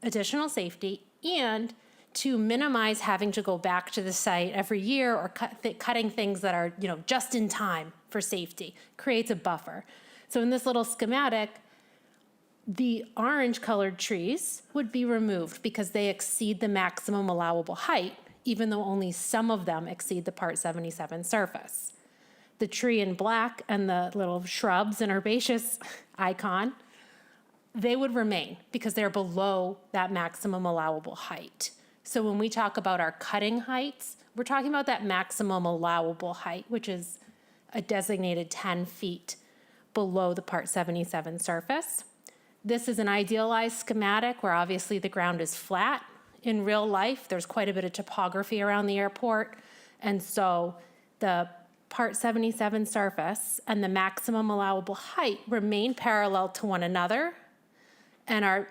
additional safety and to minimize having to go back to the site every year or cutting things that are, just in time for safety. Creates a buffer. So in this little schematic, the orange-colored trees would be removed because they exceed the maximum allowable height, even though only some of them exceed the Part 77 surface. The tree in black and the little shrubs and herbaceous icon, they would remain because they're below that maximum allowable height. So when we talk about our cutting heights, we're talking about that maximum allowable height, which is a designated 10 feet below the Part 77 surface. This is an idealized schematic where obviously the ground is flat. In real life, there's quite a bit of topography around the airport. And so the Part 77 surface and the maximum allowable height remain parallel to one another and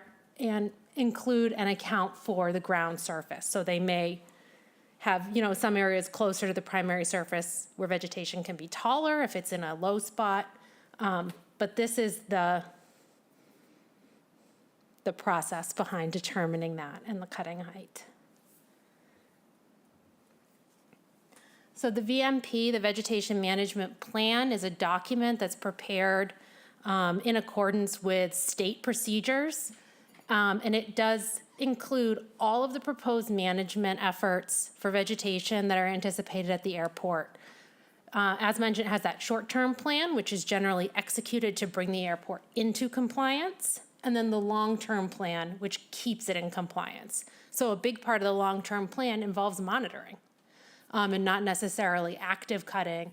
include and account for the ground surface. So they may have, some areas closer to the primary surface where vegetation can be taller if it's in a low spot. But this is the process behind determining that and the cutting height. So the VMP, the Vegetation Management Plan, is a document that's prepared in accordance with state procedures. And it does include all of the proposed management efforts for vegetation that are anticipated at the airport. As mentioned, it has that short-term plan, which is generally executed to bring the airport into compliance, and then the long-term plan, which keeps it in compliance. So a big part of the long-term plan involves monitoring, and not necessarily active cutting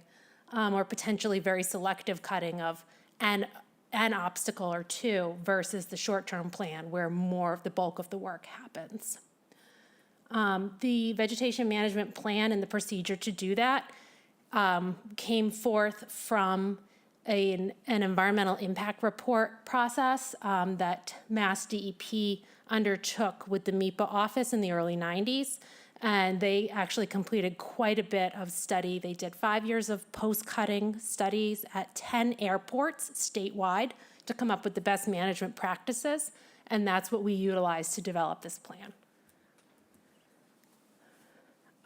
or potentially very selective cutting of an obstacle or two versus the short-term plan where more of the bulk of the work happens. The vegetation management plan and the procedure to do that came forth from an environmental impact report process that Mass DEP undertook with the MEPA office in the early 90s. And they actually completed quite a bit of study. They did 5 years of post-cutting studies at 10 airports statewide to come up with the best management practices. And that's what we utilized to develop this plan.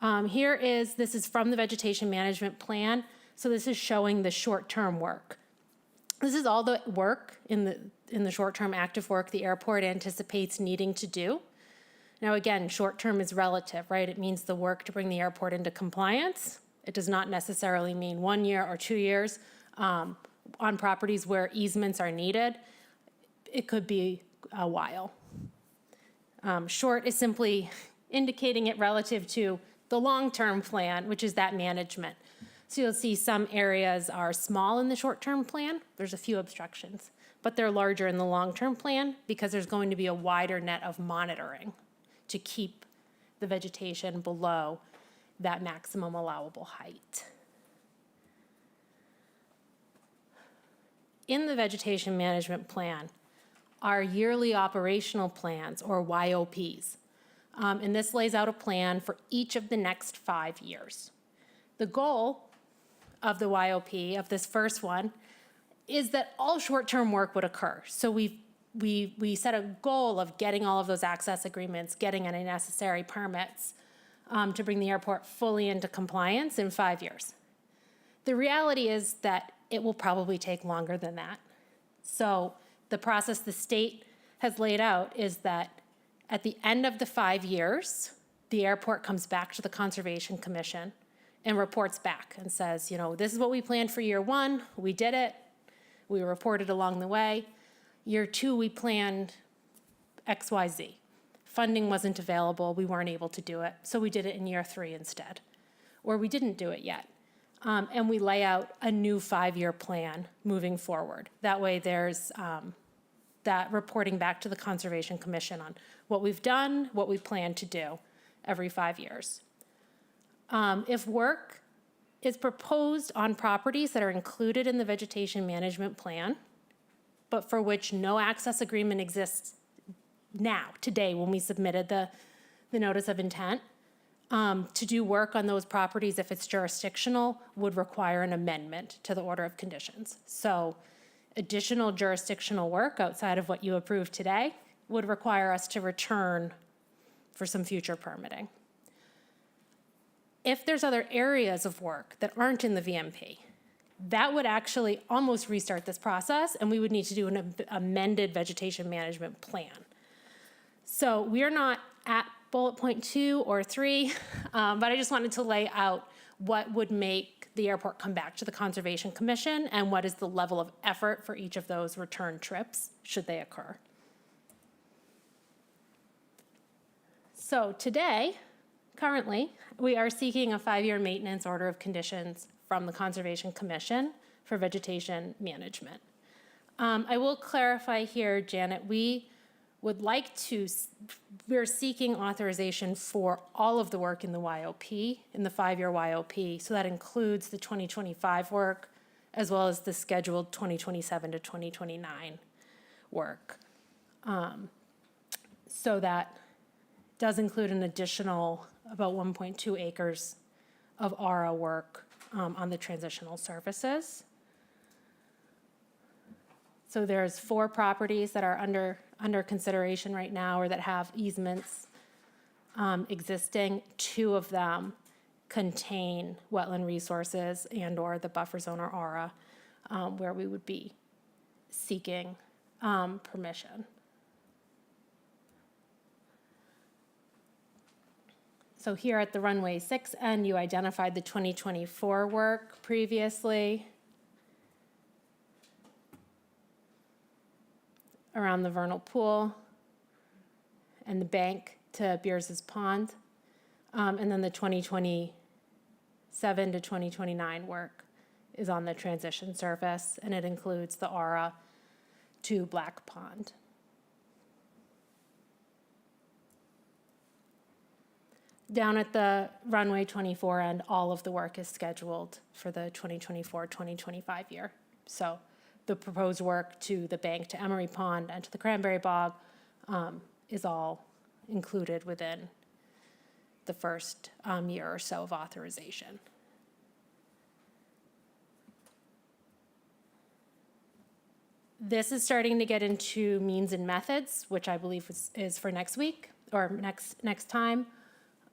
This is from the vegetation management plan. So this is showing the short-term work. This is all the work in the short-term active work the airport anticipates needing to do. Now again, short-term is relative, right? It means the work to bring the airport into compliance It does not necessarily mean 1 year or 2 years. On properties where easements are needed, it could be a while. Short is simply indicating it relative to the long-term plan, which is that management. So you'll see some areas are small in the short-term plan. There's a few obstructions, but they're larger in the long-term plan because there's going to be a wider net of monitoring to keep the vegetation below that maximum allowable height. In the vegetation management plan are yearly operational plans, or YOPs. And this lays out a plan for each of the next 5 years. The goal of the YOP, of this first one, is that all short-term work would occur. So we set a goal of getting all of those access agreements, getting any necessary permits to bring the airport fully into compliance in 5 years. The reality is that it will probably take longer than that. So the process the state has laid out is that at the end of the 5 years, the airport comes back to the Conservation Commission and reports back and says, you know, this is what we planned for year 1, we did it, we reported along the way. Year 2, we planned XYZ. Funding wasn't available, we weren't able to do it, so we did it in year 3 instead. Or we didn't do it yet. And we lay out a new 5-year plan moving forward. That way there's that reporting back to the Conservation Commission on what we've done, what we plan to do every 5 years. If work is proposed on properties that are included in the vegetation management plan, but for which no access agreement exists now, today, when we submitted the notice of intent, to do work on those properties, if it's jurisdictional, would require an amendment to the order of conditions. So additional jurisdictional work outside of what you approved today would require us to return for some future permitting. If there's other areas of work that aren't in the VMP, that would actually almost restart this process, and we would need to do an amended vegetation management plan. So we're not at bullet point 2 or 3, but I just wanted to lay out what would make the airport come back to the Conservation Commission and what is the level of effort for each of those return trips, should they occur. So today, currently, we are seeking a 5-year maintenance order of conditions from the Conservation Commission for vegetation management. I will clarify here, Janet, we're seeking authorization for all of the work in the YOP, in the 5-year YOP. So that includes the 2025 work, as well as the scheduled 2027 to 2029 work. So that does include an additional about 1.2 acres of ARA work on the transitional surfaces. So there's 4 properties that are under consideration right now, or that have easements existing. 2 of them contain wetland resources and/or the buffer zone or ARA, where we would be seeking permission. So here at the runway 6 end, you identified the 2024 work previously around the vernal pool and the bank to Beers's Pond. And then the 2027 to 2029 work is on the transition surface, and it includes the ARA to Black Pond. Down at the runway 24 end, all of the work is scheduled for the 2024-2025 year. So the proposed work to the bank, to Emery Pond, and to the Cranberry Bog is all included within the first year or so of authorization. This is starting to get into means and methods, which I believe is for next week or next time,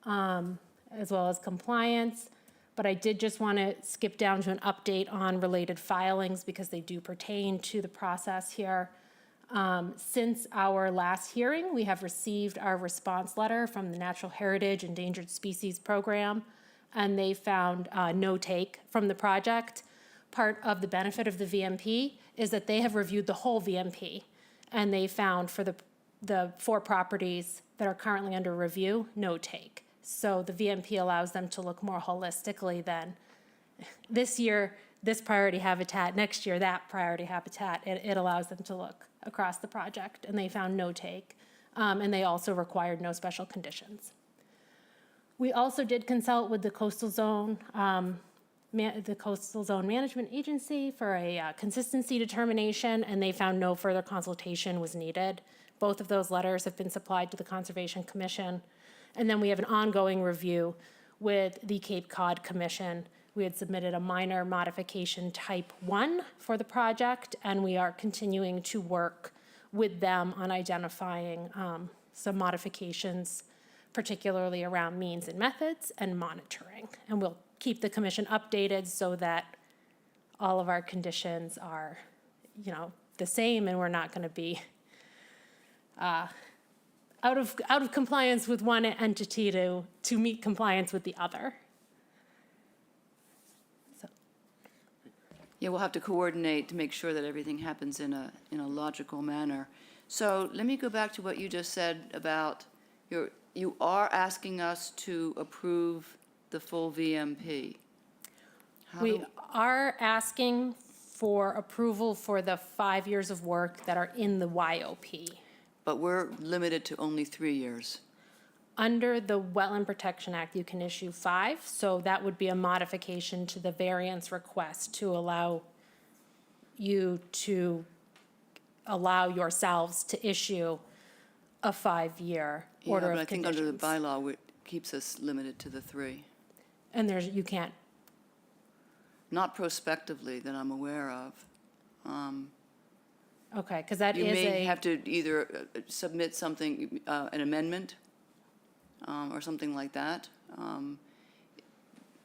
as well as compliance. But I did just want to skip down to an update on related filings because they do pertain to the process here. Since our last hearing, we have received our response letter from the Natural Heritage Endangered Species Program, and they found no take from the project. Part of the benefit of the VMP is that they have reviewed the whole VMP, and they found for the 4 properties that are currently under review, no take. So the VMP allows them to look more holistically than this year, this priority habitat, next year, that priority habitat. It allows them to look across the project, and they found no take. And they also required no special conditions. We also did consult with the Coastal Zone Management Agency for a consistency determination, and they found no further consultation was needed. Both of those letters have been supplied to the Conservation Commission. And then we have an ongoing review with the Cape Cod Commission. We had submitted a minor modification type 1 for the project, and we are continuing to work with them on identifying some modifications, particularly around means and methods and monitoring. And we'll keep the commission updated so that all of our conditions are, the same, and we're not going to be out of compliance with one entity to meet compliance with the other. Yeah, we'll have to coordinate to make sure that everything happens in a logical manner. So let me go back to what you just said about you are asking us to approve the full VMP. We are asking for approval for the 5 years of work that are in the YOP. But we're limited to only 3 years. Under the Wetland Protection Act, you can issue 5, so that would be a modification to the variance request to allow you to allow yourselves to issue a 5-year order of conditions. But I think under the bylaw, it keeps us limited to the 3. And you can't. Not prospectively that I'm aware of. Okay, because that is You may have to either submit something, an amendment, or something like that.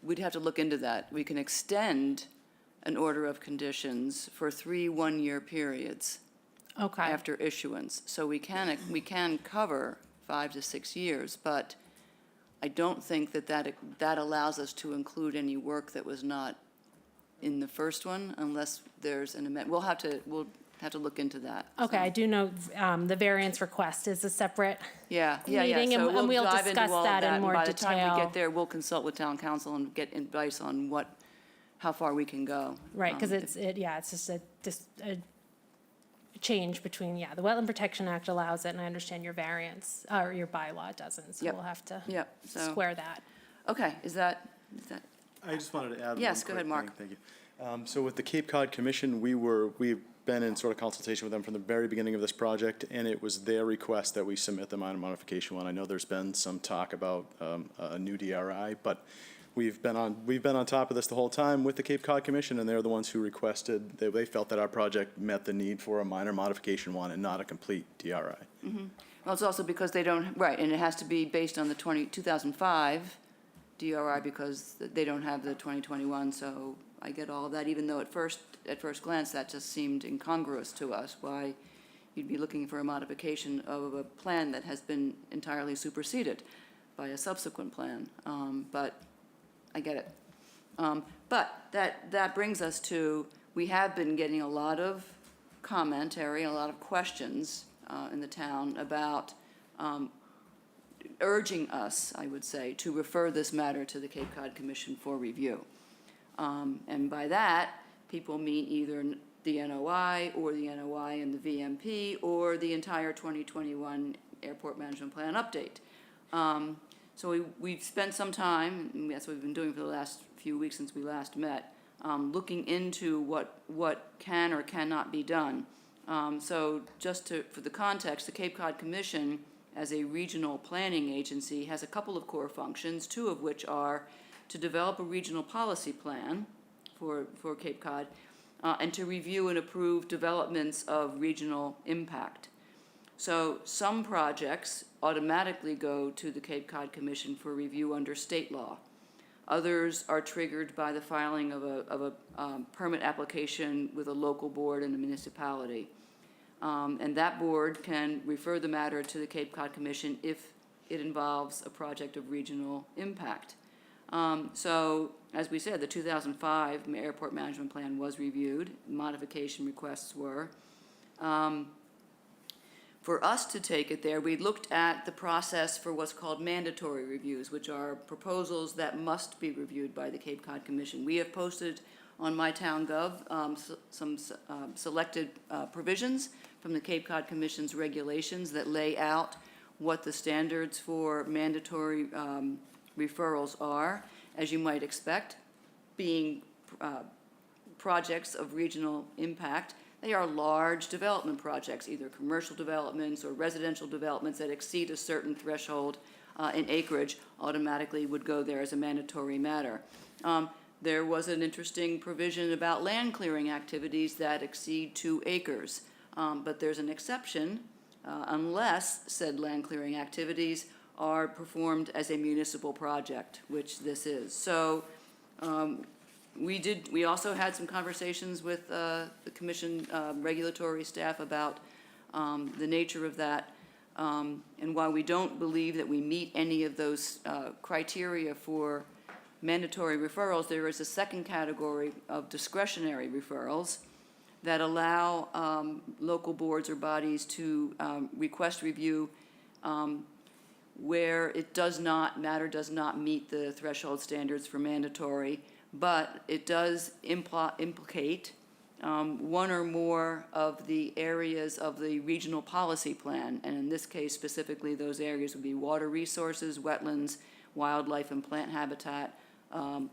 We'd have to look into that. We can extend an order of conditions for 3 one-year periods Okay. after issuance. So we can cover 5 to 6 years, but I don't think that allows us to include any work that was not in the first one unless there's an amendment. We'll have to look into that. Okay, I do know the variance request is a separate Yeah. meeting, So and we'll dive into discuss all of that in and more by the time we detail. get there, we'll consult with town council and get advice on how far we can go. Right, because it's just a change between, the Wetland Protection Act allows it, and I understand your variance, or your bylaw doesn't, so Yep. we'll have to Yep, so, square that. okay, is that, I just wanted to add one Yes, go quick ahead, Mark. thing. Thank you. So with the Cape Cod Commission, we've been in sort of consultation with them from the very beginning of this project, and it was their request that we submit the minor modification one. I know there's been some talk about a new DRI, but we've been on top of this the whole time with the Cape Cod Commission, and they're the ones who requested, they felt that our project met the need for a minor modification one and not a complete DRI. well, it's also because they don't, right, and it has to be based on the 2005 DRI because they don't have the 2021, so I get all of that, even though at first glance, that just seemed incongruous to us, why you'd be looking for a modification of a plan that has been entirely superseded by a subsequent plan. But I get it. But that brings us to, we have been getting a lot of commentary, a lot of questions in the town about urging us, I would say, to refer this matter to the Cape Cod Commission for review. And by that, people mean either the NOI or the NOI and the VMP or the entire 2021 Airport Management Plan update. So we've spent some time, and that's what we've been doing for the last few weeks since we last met, looking into what can or cannot be done. So just for the context, the Cape Cod Commission, as a regional planning agency, has a couple of core functions, 2 of which are to develop a regional policy plan for Cape Cod, and to review and approve developments of regional impact. So some projects automatically go to the Cape Cod Commission for review under state law. Others are triggered by the filing of a permit application with a local board in a municipality. And that board can refer the matter to the Cape Cod Commission if it involves a project of regional impact. So, as we said, the 2005 airport management plan was reviewed, modification requests were. For us to take it there, we looked at the process for what's called mandatory reviews, which are proposals that must be reviewed by the Cape Cod Commission. We have posted on MyTownGov some selected provisions from the Cape Cod Commission's regulations that lay out what the standards for mandatory referrals are, as you might expect, being projects of regional impact. They are large development projects, either commercial developments or residential developments that exceed a certain threshold in acreage, automatically would go there as a mandatory matter. There was an interesting provision about land clearing activities that exceed 2 acres, but there's an exception unless said land clearing activities are performed as a municipal project, which this is. So we also had some conversations with the commission regulatory staff about the nature of that. And while we don't believe that we meet any of those criteria for mandatory referrals, there is a second category of discretionary referrals that allow local boards or bodies to request review where it does not meet the threshold standards for mandatory, but it does implicate one or more of the areas of the regional policy plan, and in this case specifically those areas would be water resources, wetlands, wildlife and plant habitat,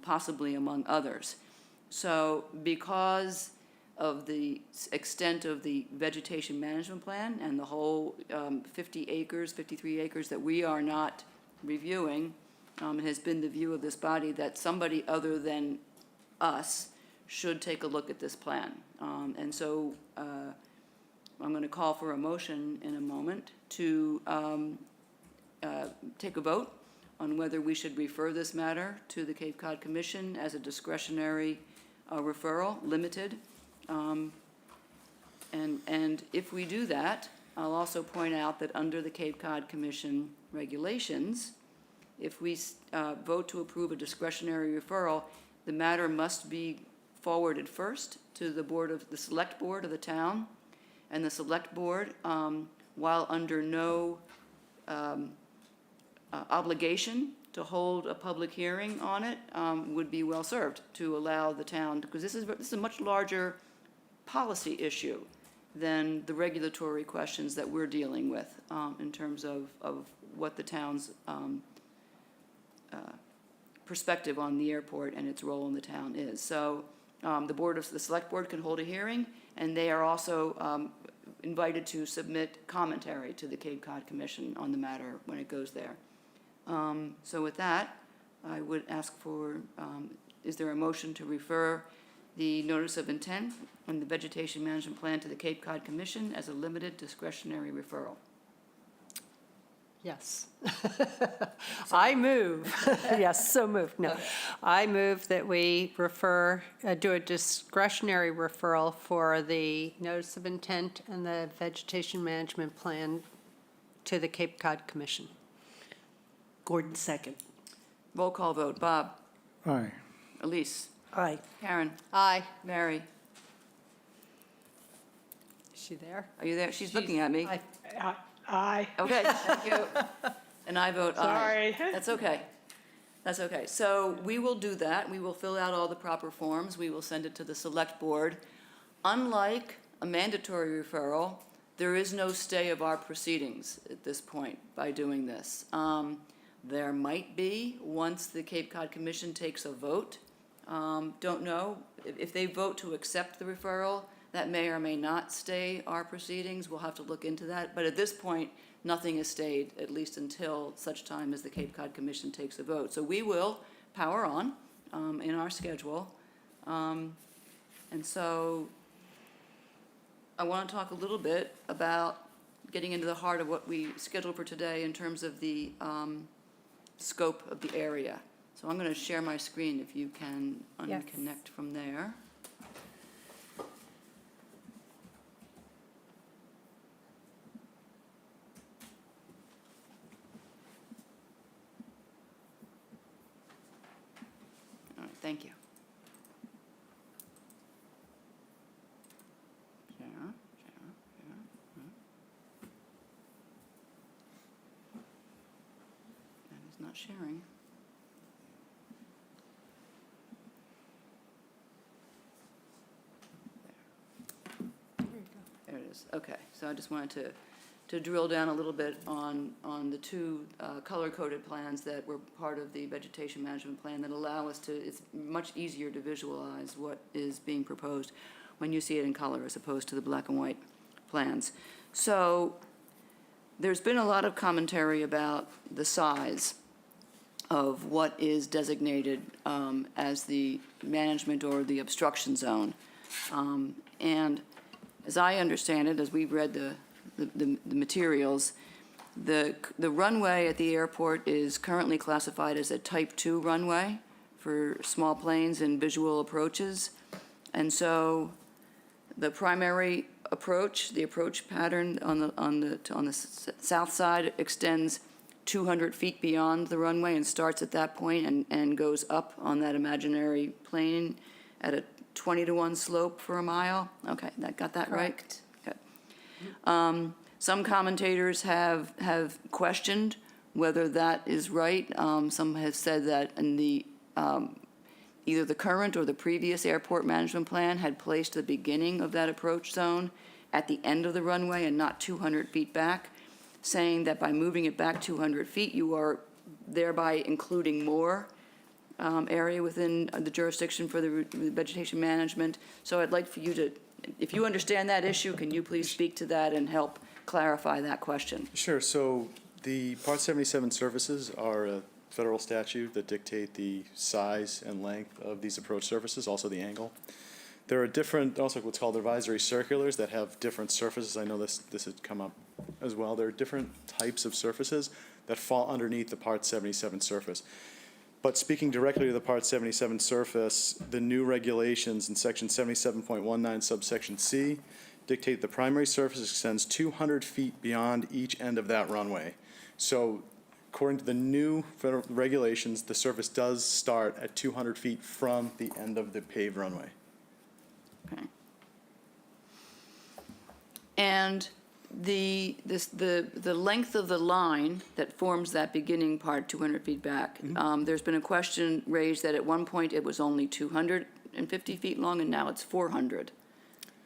possibly among others. So because of the extent of the vegetation management plan and the whole 53 acres that we are not reviewing, it has been the view of this body that somebody other than us should take a look at this plan. And so I'm going to call for a motion in a moment to take a vote on whether we should refer this matter to the Cape Cod Commission as a discretionary referral, limited. And if we do that, I'll also point out that under the Cape Cod Commission regulations, if we vote to approve a discretionary referral, the matter must be forwarded first to the select board of the town, and the select board, while under no obligation to hold a public hearing on it, would be well served to allow the town, because this is a much larger policy issue than the regulatory questions that we're dealing with in terms of what the town's perspective on the airport and its role in the town is. So the select board can hold a hearing, and they are also invited to submit commentary to the Cape Cod Commission on the matter when it goes there. So with that, I would ask for, is there a motion to refer the notice of intent and the vegetation management plan to the Cape Cod Commission as a limited discretionary referral? Yes. I move, yes, so moved, no. I move that we do a discretionary referral for the notice of intent and the vegetation management plan to the Cape Cod Commission. Gordon, second. Roll call vote. Bob? Aye. Elise? Aye. Karen? Aye. Mary? Is she there? Are you there? She's looking at me. Aye. Okay, thank you. And I vote aye. Sorry. That's okay. That's okay. So we will do that. We will fill out all the proper forms. We will send it to the select board. Unlike a mandatory referral, there is no stay of our proceedings at this point by doing this. There might be once the Cape Cod Commission takes a vote. Don't know. If they vote to accept the referral, that may or may not stay our proceedings. We'll have to look into that. But at this point, nothing is stayed, at least until such time as the Cape Cod Commission takes a vote. So we will power on in our schedule. And so I want to talk a little bit about getting into the heart of what we scheduled for today in terms of the scope of the area. So I'm going to share my screen if you can Yes. unconnect from there. thank you. Share, share, share. That is not sharing. There it is. Okay, so I just wanted to drill down a little bit on the two color-coded plans that were part of the vegetation management plan that allow us to, it's much easier to visualize what is being proposed when you see it in color as opposed to the black and white plans. So there's been a lot of commentary about the size of what is designated as the management or the obstruction zone. And as I understand it, as we've read the materials, the runway at the airport is currently classified as a Type 2 runway for small planes and visual approaches. And so the primary approach, the approach pattern on the south side extends 200 feet beyond the runway and starts at that point and goes up on that imaginary plane at a 20-to-1 slope for a mile. Okay, got that right? Correct. Good. Some commentators have questioned whether that is right. Some have said that in the either the current or the previous airport management plan had placed the beginning of that approach zone at the end of the runway and not 200 feet back, saying that by moving it back 200 feet, you are thereby including more area within the jurisdiction for the vegetation management. So I'd like for you to, if you understand that issue, can you please speak to that and help clarify that question? Sure. So the Part 77 surfaces are a federal statute that dictate the size and length of these approach surfaces, also the angle. There are different, also what's called advisory circulars that have different surfaces. I know this has come up as well. There are different types of surfaces that fall underneath the Part 77 surface. But speaking directly to the Part 77 surface, the new regulations in Section 77.19 subsection C dictate the primary surface extends 200 feet beyond each end of that runway. So according to the new federal regulations, the surface does start at 200 feet from the end of the paved runway. Okay. And the length of the line that forms that beginning part, 200 feet back, there's been a question raised that at one point it was only 250 feet long and now it's 400,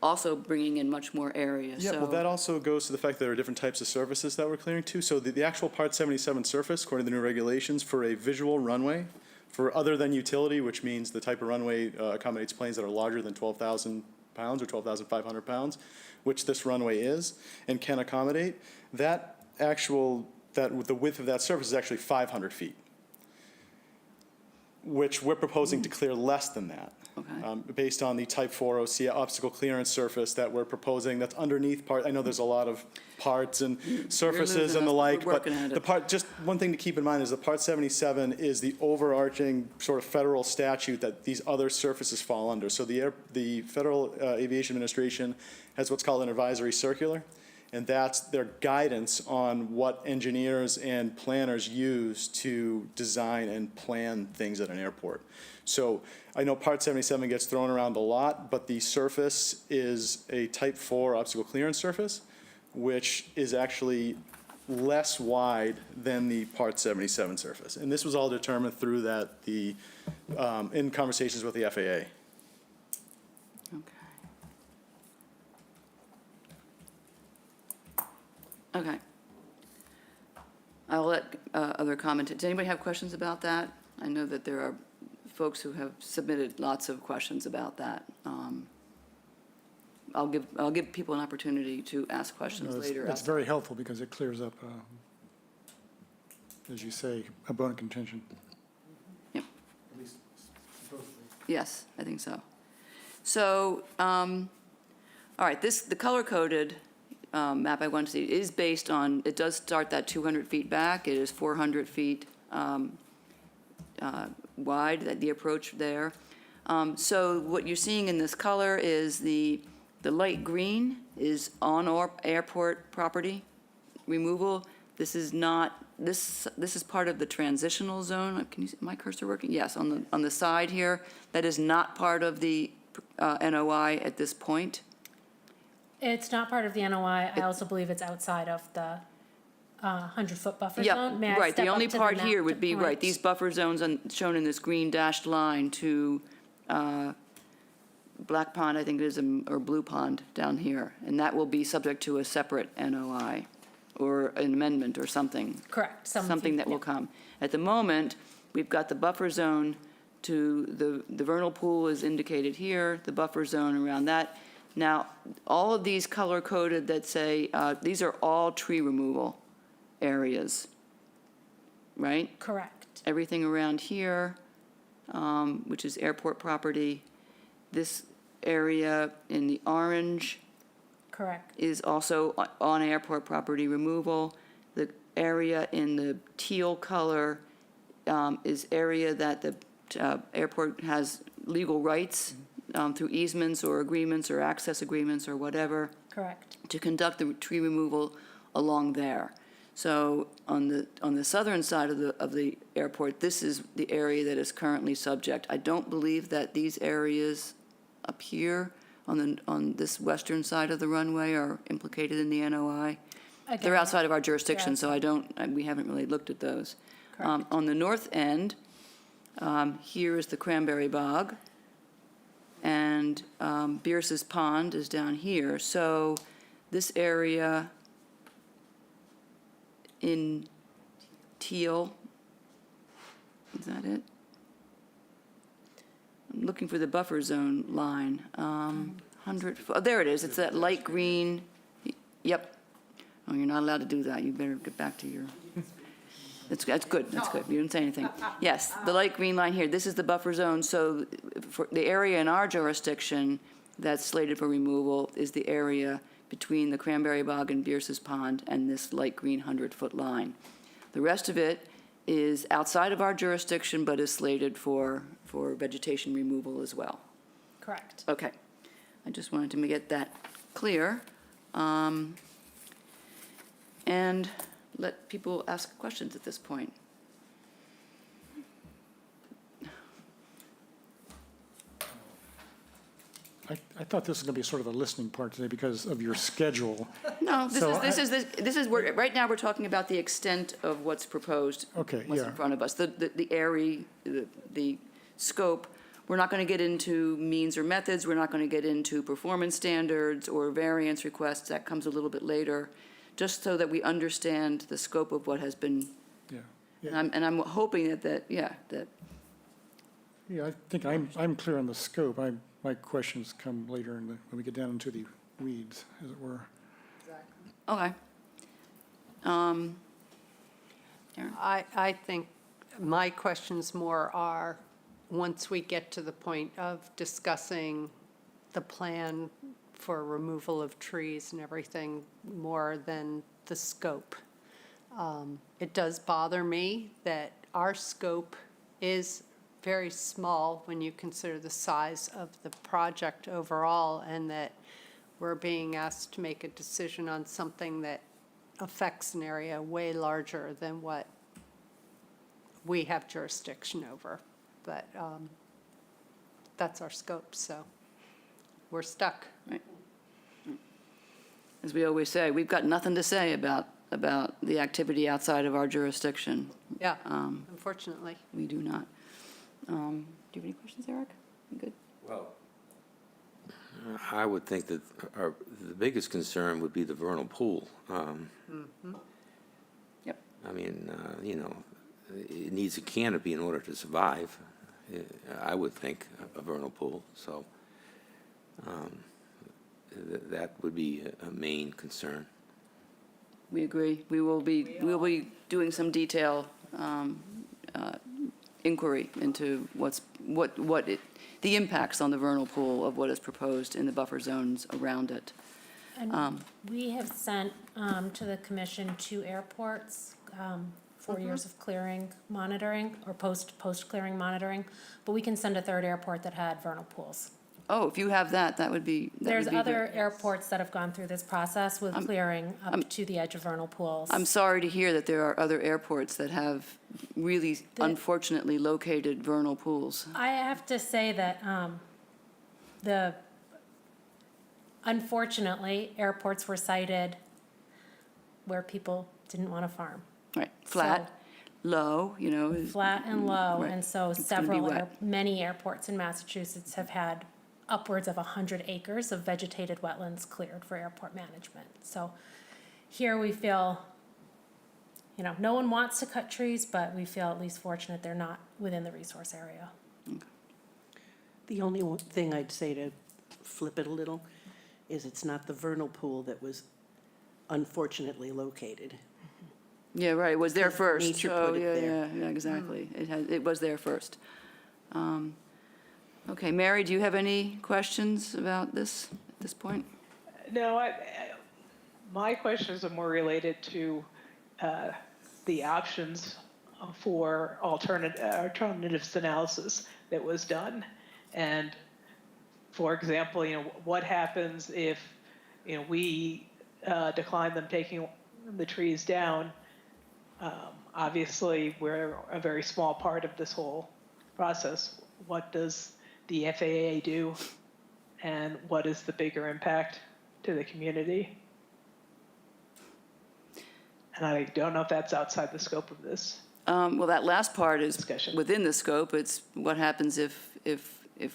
also bringing in much more area. Yeah, well, that also goes to the fact that there are different types of surfaces that we're clearing too. So the actual Part 77 surface, according to the new regulations, for a visual runway, for other than utility, which means the type of runway accommodates planes that are larger than 12,000 pounds or 12,500 pounds, which this runway is and can accommodate, the width of that surface is actually 500 feet, which we're proposing to clear less than that. Okay. Based on the Type 4 OC obstacle clearance surface that we're proposing that's underneath part. I know there's a lot of parts and surfaces and the like, but the part, just one thing to keep in mind is that Part 77 is the overarching sort of federal statute that these other surfaces fall under. So the Federal Aviation Administration has what's called an advisory circular, and that's their guidance on what engineers and planners use to design and plan things at an airport. So I know Part 77 gets thrown around a lot, but the surface is a Type 4 obstacle clearance surface, which is actually less wide than the Part 77 surface. And this was all determined through that in conversations with the FAA. Okay. I'll let other comment. Does anybody have questions about that? I know that there are folks who have submitted lots of questions about that. I'll give people an opportunity to ask questions later. It's very helpful because it clears up, as you say, a bone of contention. Yep. Yes, I think so. So, all right, the color-coded map I want to see is based on, it does start that 200 feet back. It is 400 feet wide, the approach there. So what you're seeing in this color is the light green is on airport property removal. This is not, this is part of the transitional zone. Can you see my cursor working? Yes, on the side here. That is not part of the NOI at this point. It's not part of the NOI. I also believe it's outside of the 100-foot buffer Yep, zone. May I right. The step only up to part map here to would be, right, point? these buffer zones shown in this green dashed line to Black Pond, I think it is, or Blue Pond down here. And that will be subject to a separate NOI or an amendment or something. Correct. Something that will yeah. come. At the moment, we've got the buffer zone to the vernal pool is indicated here, the buffer zone around that. Now, all of these color-coded that say, these are all tree removal areas, right? Correct. Everything around here, which is airport property. This area in the orange Correct. is also on airport property removal. The area in the teal color is area that the airport has legal rights through easements or agreements or access agreements or whatever Correct. to conduct the tree removal along there. So on the southern side of the airport, this is the area that is currently subject. I don't believe that these areas up here on this western side of the runway are implicated in the NOI. They're Again, outside of our jurisdiction, so yeah. we haven't really looked at those. Correct. On the north end, here is the Cranberry Bog, and Bierce's Pond is down here. So this area in teal, is that it? I'm looking for the buffer zone line. 100, oh, there it is. It's that light green. Yep. Oh, you're not allowed to do that. You better get back to your. That's good. That's good. You didn't say anything. Yes, the light green line here. This is the buffer zone. So for the area in our jurisdiction that's slated for removal is the area between the Cranberry Bog and Bierce's Pond and this light green 100-foot line. The rest of it is outside of our jurisdiction, but is slated for vegetation removal as well. Correct. Okay. I just wanted to get that clear. And let people ask questions at this point. I thought this was going to be sort of a listening part today because of your schedule. No, So this is right now we're talking about the extent of what's proposed. Okay, What's yeah. in front of us, the area, the scope. We're not going to get into means or methods. We're not going to get into performance standards or variance requests. That comes a little bit later, just so that we understand the scope of what has been. Yeah. And I'm hoping that. Yeah, I think I'm clear on the scope. My questions come later when we get down into the weeds, as it were. Okay. Erin? I think my questions more are, once we get to the point of discussing the plan for removal of trees and everything, more than the scope. It does bother me that our scope is very small when you consider the size of the project overall, and that we're being asked to make a decision on something that affects an area way larger than what we have jurisdiction over. But that's our scope, so we're stuck. Right. As we always say, we've got nothing to say about the activity outside of our jurisdiction. Yeah, unfortunately. We do not. Do you have any questions, Eric? You good? Well, I would think that the biggest concern would be the vernal pool. Yep. I mean, it needs a canopy in order to survive, I would think, a vernal pool. So that would be a main concern. We agree. We will be doing some detail inquiry into the impacts on the vernal pool of what is proposed in the buffer zones around it. And we have sent to the commission 2 airports, 4 years of clearing monitoring or post-clearing monitoring, but we can send a 3rd airport that had vernal pools. Oh, if you have that, that would be, that There's would be other great. airports that have gone through this process with clearing up to the edge of vernal pools. I'm sorry to hear that there are other airports that have really unfortunately located vernal pools. I have to say that unfortunately, airports were cited where people didn't want to farm. Right, flat, low, you know. Flat and low, Right. and so It's gonna be wet. many airports in Massachusetts have had upwards of 100 acres of vegetated wetlands cleared for airport management. So here we feel, you know, no one wants to cut trees, but we feel at least fortunate they're not within the resource area. The only thing I'd say to flip it a little is it's not the vernal pool that was unfortunately located. Yeah, right, it was there Because first. nature Oh, put it yeah, there. yeah, exactly. It was there first. Okay, Mary, do you have any questions about this at this point? No, my questions are more related to the options for alternatives analysis that was done. And for example, you know, what happens if, you know, we decline them taking the trees down? Obviously, we're a very small part of this whole process. What does the FAA do, and what is the bigger impact to the community? And I don't know if that's outside the scope of this. Well, that last part is Discussion. within the scope. It's what happens if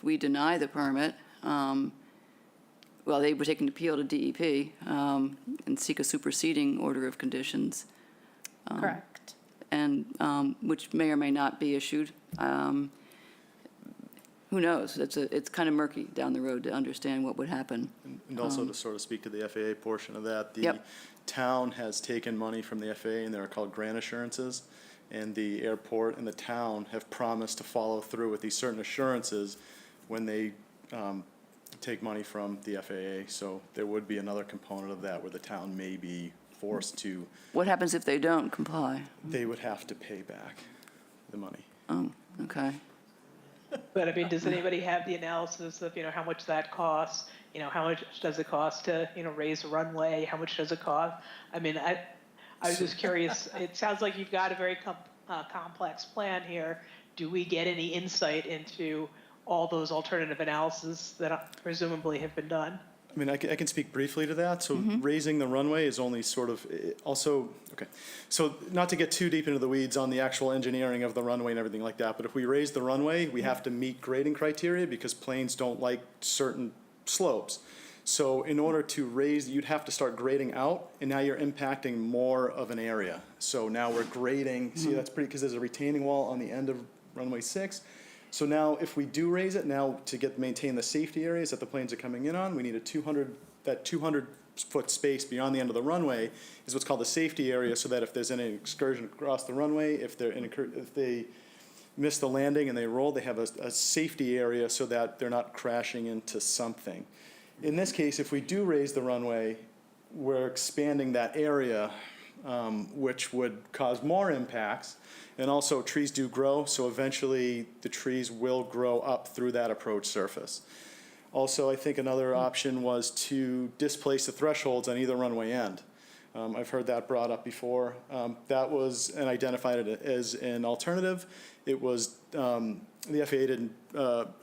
we deny the permit. Well, they would take an appeal to DEP and seek a superseding order of conditions. Correct. And which may or may not be issued. Who knows? It's kind of murky down the road to understand what would happen. And also to sort of speak to the FAA portion of that, the Yep. town has taken money from the FAA, and they're called grant assurances. And the airport and the town have promised to follow through with these certain assurances when they take money from the FAA. So there would be another component of that where the town may be forced to, What happens if they don't comply? they would have to pay back the money. Oh, okay. But I mean, does anybody have the analysis of, you know, how much that costs? You know, how much does it cost to, you know, raise a runway? How much does it cost? I mean, I was just curious. It sounds like you've got a very complex plan here. Do we get any insight into all those alternative analyses that presumably have been done? I mean, I can speak briefly to that. So raising the runway is only sort of, also, okay. So not to get too deep into the weeds on the actual engineering of the runway and everything like that, but if we raise the runway, we have to meet grading criteria because planes don't like certain slopes. So in order to raise, you'd have to start grading out, and now you're impacting more of an area. So now we're grading, see, that's pretty, because there's a retaining wall on the end of runway 6. So now, if we do raise it, now to maintain the safety areas that the planes are coming in on, we need that 200-foot space beyond the end of the runway is what's called the safety area, so that if there's any excursion across the runway, if they miss the landing and they roll, they have a safety area so that they're not crashing into something. In this case, if we do raise the runway, we're expanding that area, which would cause more impacts. And also, trees do grow, so eventually the trees will grow up through that approach surface. Also, I think another option was to displace the thresholds on either runway end. I've heard that brought up before. That was, and identified it as an alternative. It was, the FAA didn't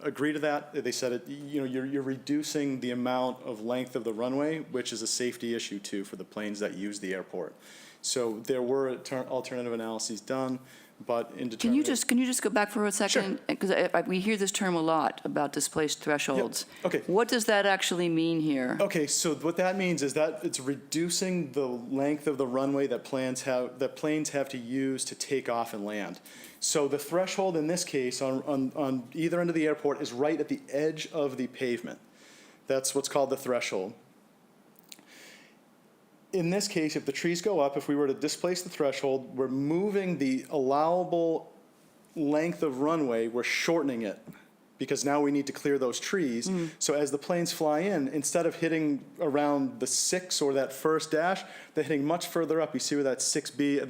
agree to that. They said, you're reducing the amount of length of the runway, which is a safety issue too for the planes that use the airport. So there were alternative analyses done, but in determining. Can you just go back for a second? Because we hear this term a lot about displaced thresholds. Yep. Okay. What does that actually mean here? Okay, so what that means is that it's reducing the length of the runway that planes have to use to take off and land. So the threshold in this case on either end of the airport is right at the edge of the pavement. That's what's called the threshold. In this case, if the trees go up, if we were to displace the threshold, we're moving the allowable length of runway, we're shortening it because now we need to clear those trees. So as the planes fly in, instead of hitting around the 6 or that first dash, they're hitting much further up. You see where that 6B,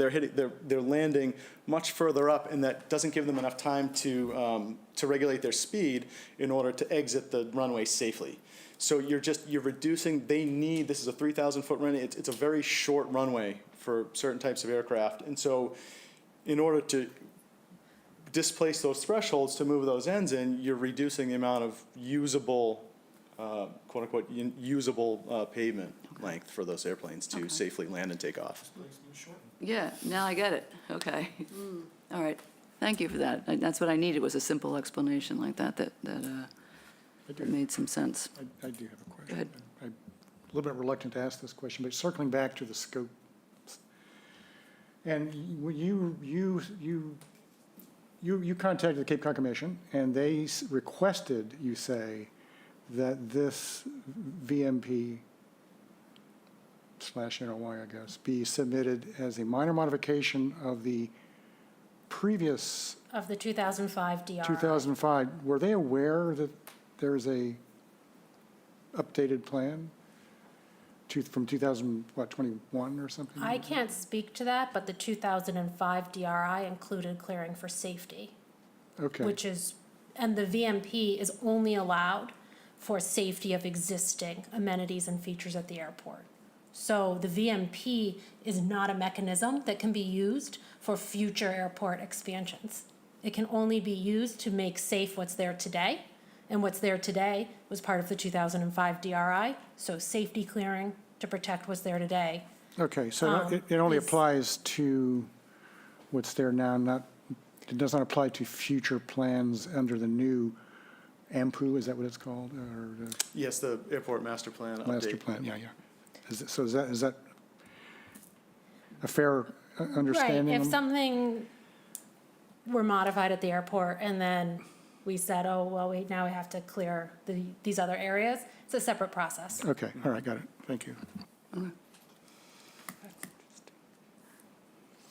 they're landing much further up, and that doesn't give them enough time to regulate their speed in order to exit the runway safely. So you're reducing, this is a 3,000-foot runway, it's a very short runway for certain types of aircraft. And so in order to displace those thresholds to move those ends in, you're reducing the amount of usable, quote-unquote, usable pavement length for those airplanes to safely land and take off. Yeah, now I get it. Okay. All right. Thank you for that. That's what I needed, was a simple explanation like that made some sense. I do have a question. Go ahead. I'm a little bit reluctant to ask this question, but circling back to the scope. And you contacted the Cape Cod Commission, and they requested, you say, that this VMP / NOI, I guess, be submitted as a minor modification of the previous Of the 2005 DRI. 2005. Were they aware that there's a updated plan from 2021 or something? I can't speak to that, but the 2005 DRI included clearing for safety, Okay. which is, and the VMP is only allowed for safety of existing amenities and features at the airport. So the VMP is not a mechanism that can be used for future airport expansions. It can only be used to make safe what's there today, and what's there today was part of the 2005 DRI, so safety clearing to protect what's there today. Okay, so it only is- applies to what's there now, it does not apply to future plans under the new AMPU, is that what it's called? Or the Yes, the airport master plan update. master plan, yeah. So is that a fair understanding? Right, if something were modified at the airport and then we said, oh, well, now we have to clear these other areas, it's a separate process. Okay, all right, got it, thank you.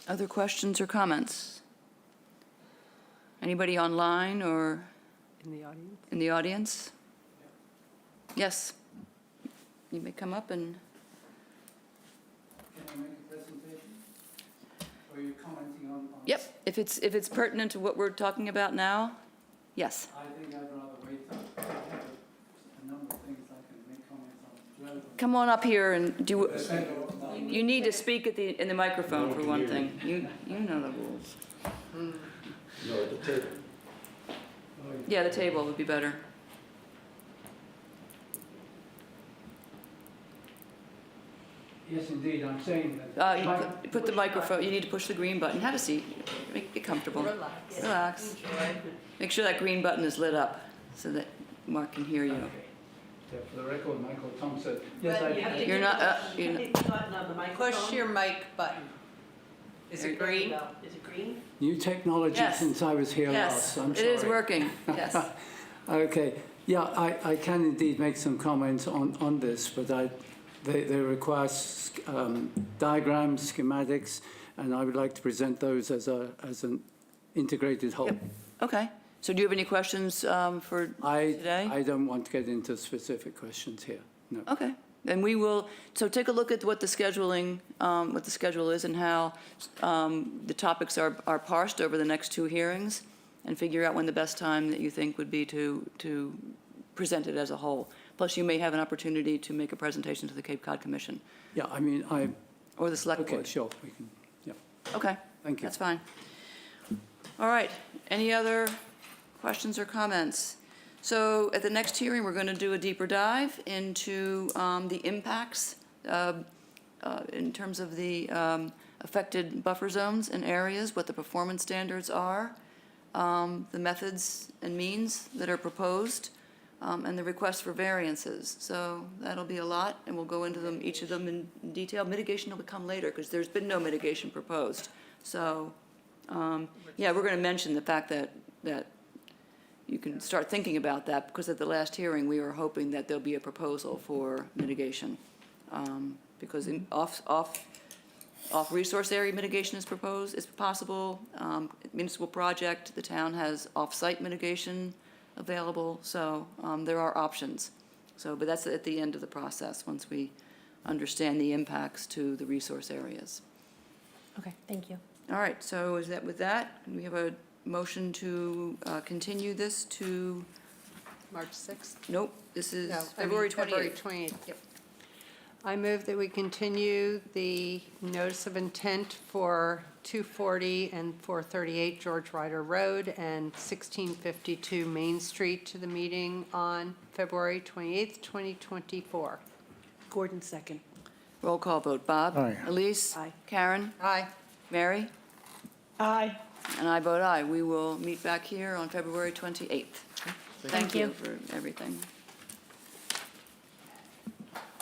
Other questions or comments? Anybody online or In the audience? in the audience? Yes. You may come up and, Can I make a presentation? Or are you commenting on? yep, if it's pertinent to what we're talking about now, yes. I think I'd rather wait. I have a number of things I can make comments on. Relevant. Come on up here and do, you need to speak in the microphone for one thing. You know the rules. No, the table. Yeah, the table would be better. Yes, indeed, I'm saying that. You put the microphone, you need to push the green button. Have a seat. Make it comfortable. Relax. Make sure that green button is lit up so that Mark can hear you. Okay. Yeah, for the record, Michael Thompson. Yes, I. You're not, Push your mic button. Is it green? New technology Yes. since I was here yes, last, I'm it sorry. is working, yes. Okay, yeah, I can indeed make some comments on this, but they require diagrams, schematics, and I would like to present those as an integrated whole. Yep. Okay, so do you have any questions for today? I don't want to get into specific questions here, no. Okay, then we will, so take a look at what the scheduling, what the schedule is and how the topics are parsed over the next two hearings, and figure out when the best time that you think would be to present it as a whole. Plus, you may have an opportunity to make a presentation to the Cape Cod Commission Yeah, I mean, or the Select okay, Board. sure, we can, yeah. Okay. Thank you. That's fine. All right, any other questions or comments? So at the next hearing, we're going to do a deeper dive into the impacts in terms of the affected buffer zones and areas, what the performance standards are, the methods and means that are proposed, and the request for variances. So that'll be a lot, and we'll go into them, each of them in detail. Mitigation will come later, because there's been no mitigation proposed. So, yeah, we're going to mention the fact that you can start thinking about that, because at the last hearing, we were hoping that there'll be a proposal for mitigation. Because in off-resource area mitigation is proposed, is possible. Municipal project, the town has off-site mitigation available, so there are options. So, but that's at the end of the process, once we understand the impacts to the resource areas. Okay, thank you. All right, so is that, with that, we have a motion to continue this to, March 6th? nope, this is No, I mean, February 28th. February 28th. Yep. I move that we continue the notice of intent for 240 and 438 George Ryder Road and 1652 Main Street to the meeting on February 28th, 2024. Gordon, second. Roll call vote. Bob? Aye. Elise? Aye. Karen? Aye. Mary? Aye. And I vote aye. We will meet back here on February 28th. Thank you you. for everything.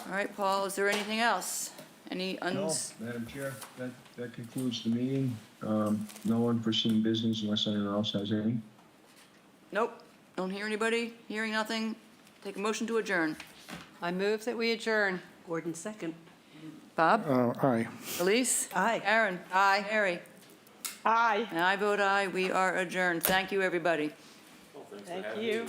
All right, Paul, is there anything else? Any No, Madam Chair, that concludes the meeting. No unforeseen business unless anyone else has any. Nope, don't hear anybody, hearing nothing. Take a motion to adjourn. I move that we adjourn. Gordon, second. Bob? Aye. Elise? Aye. Karen? Aye. Mary? Aye. And I vote aye. We are adjourned. Thank you, everybody. Thank you.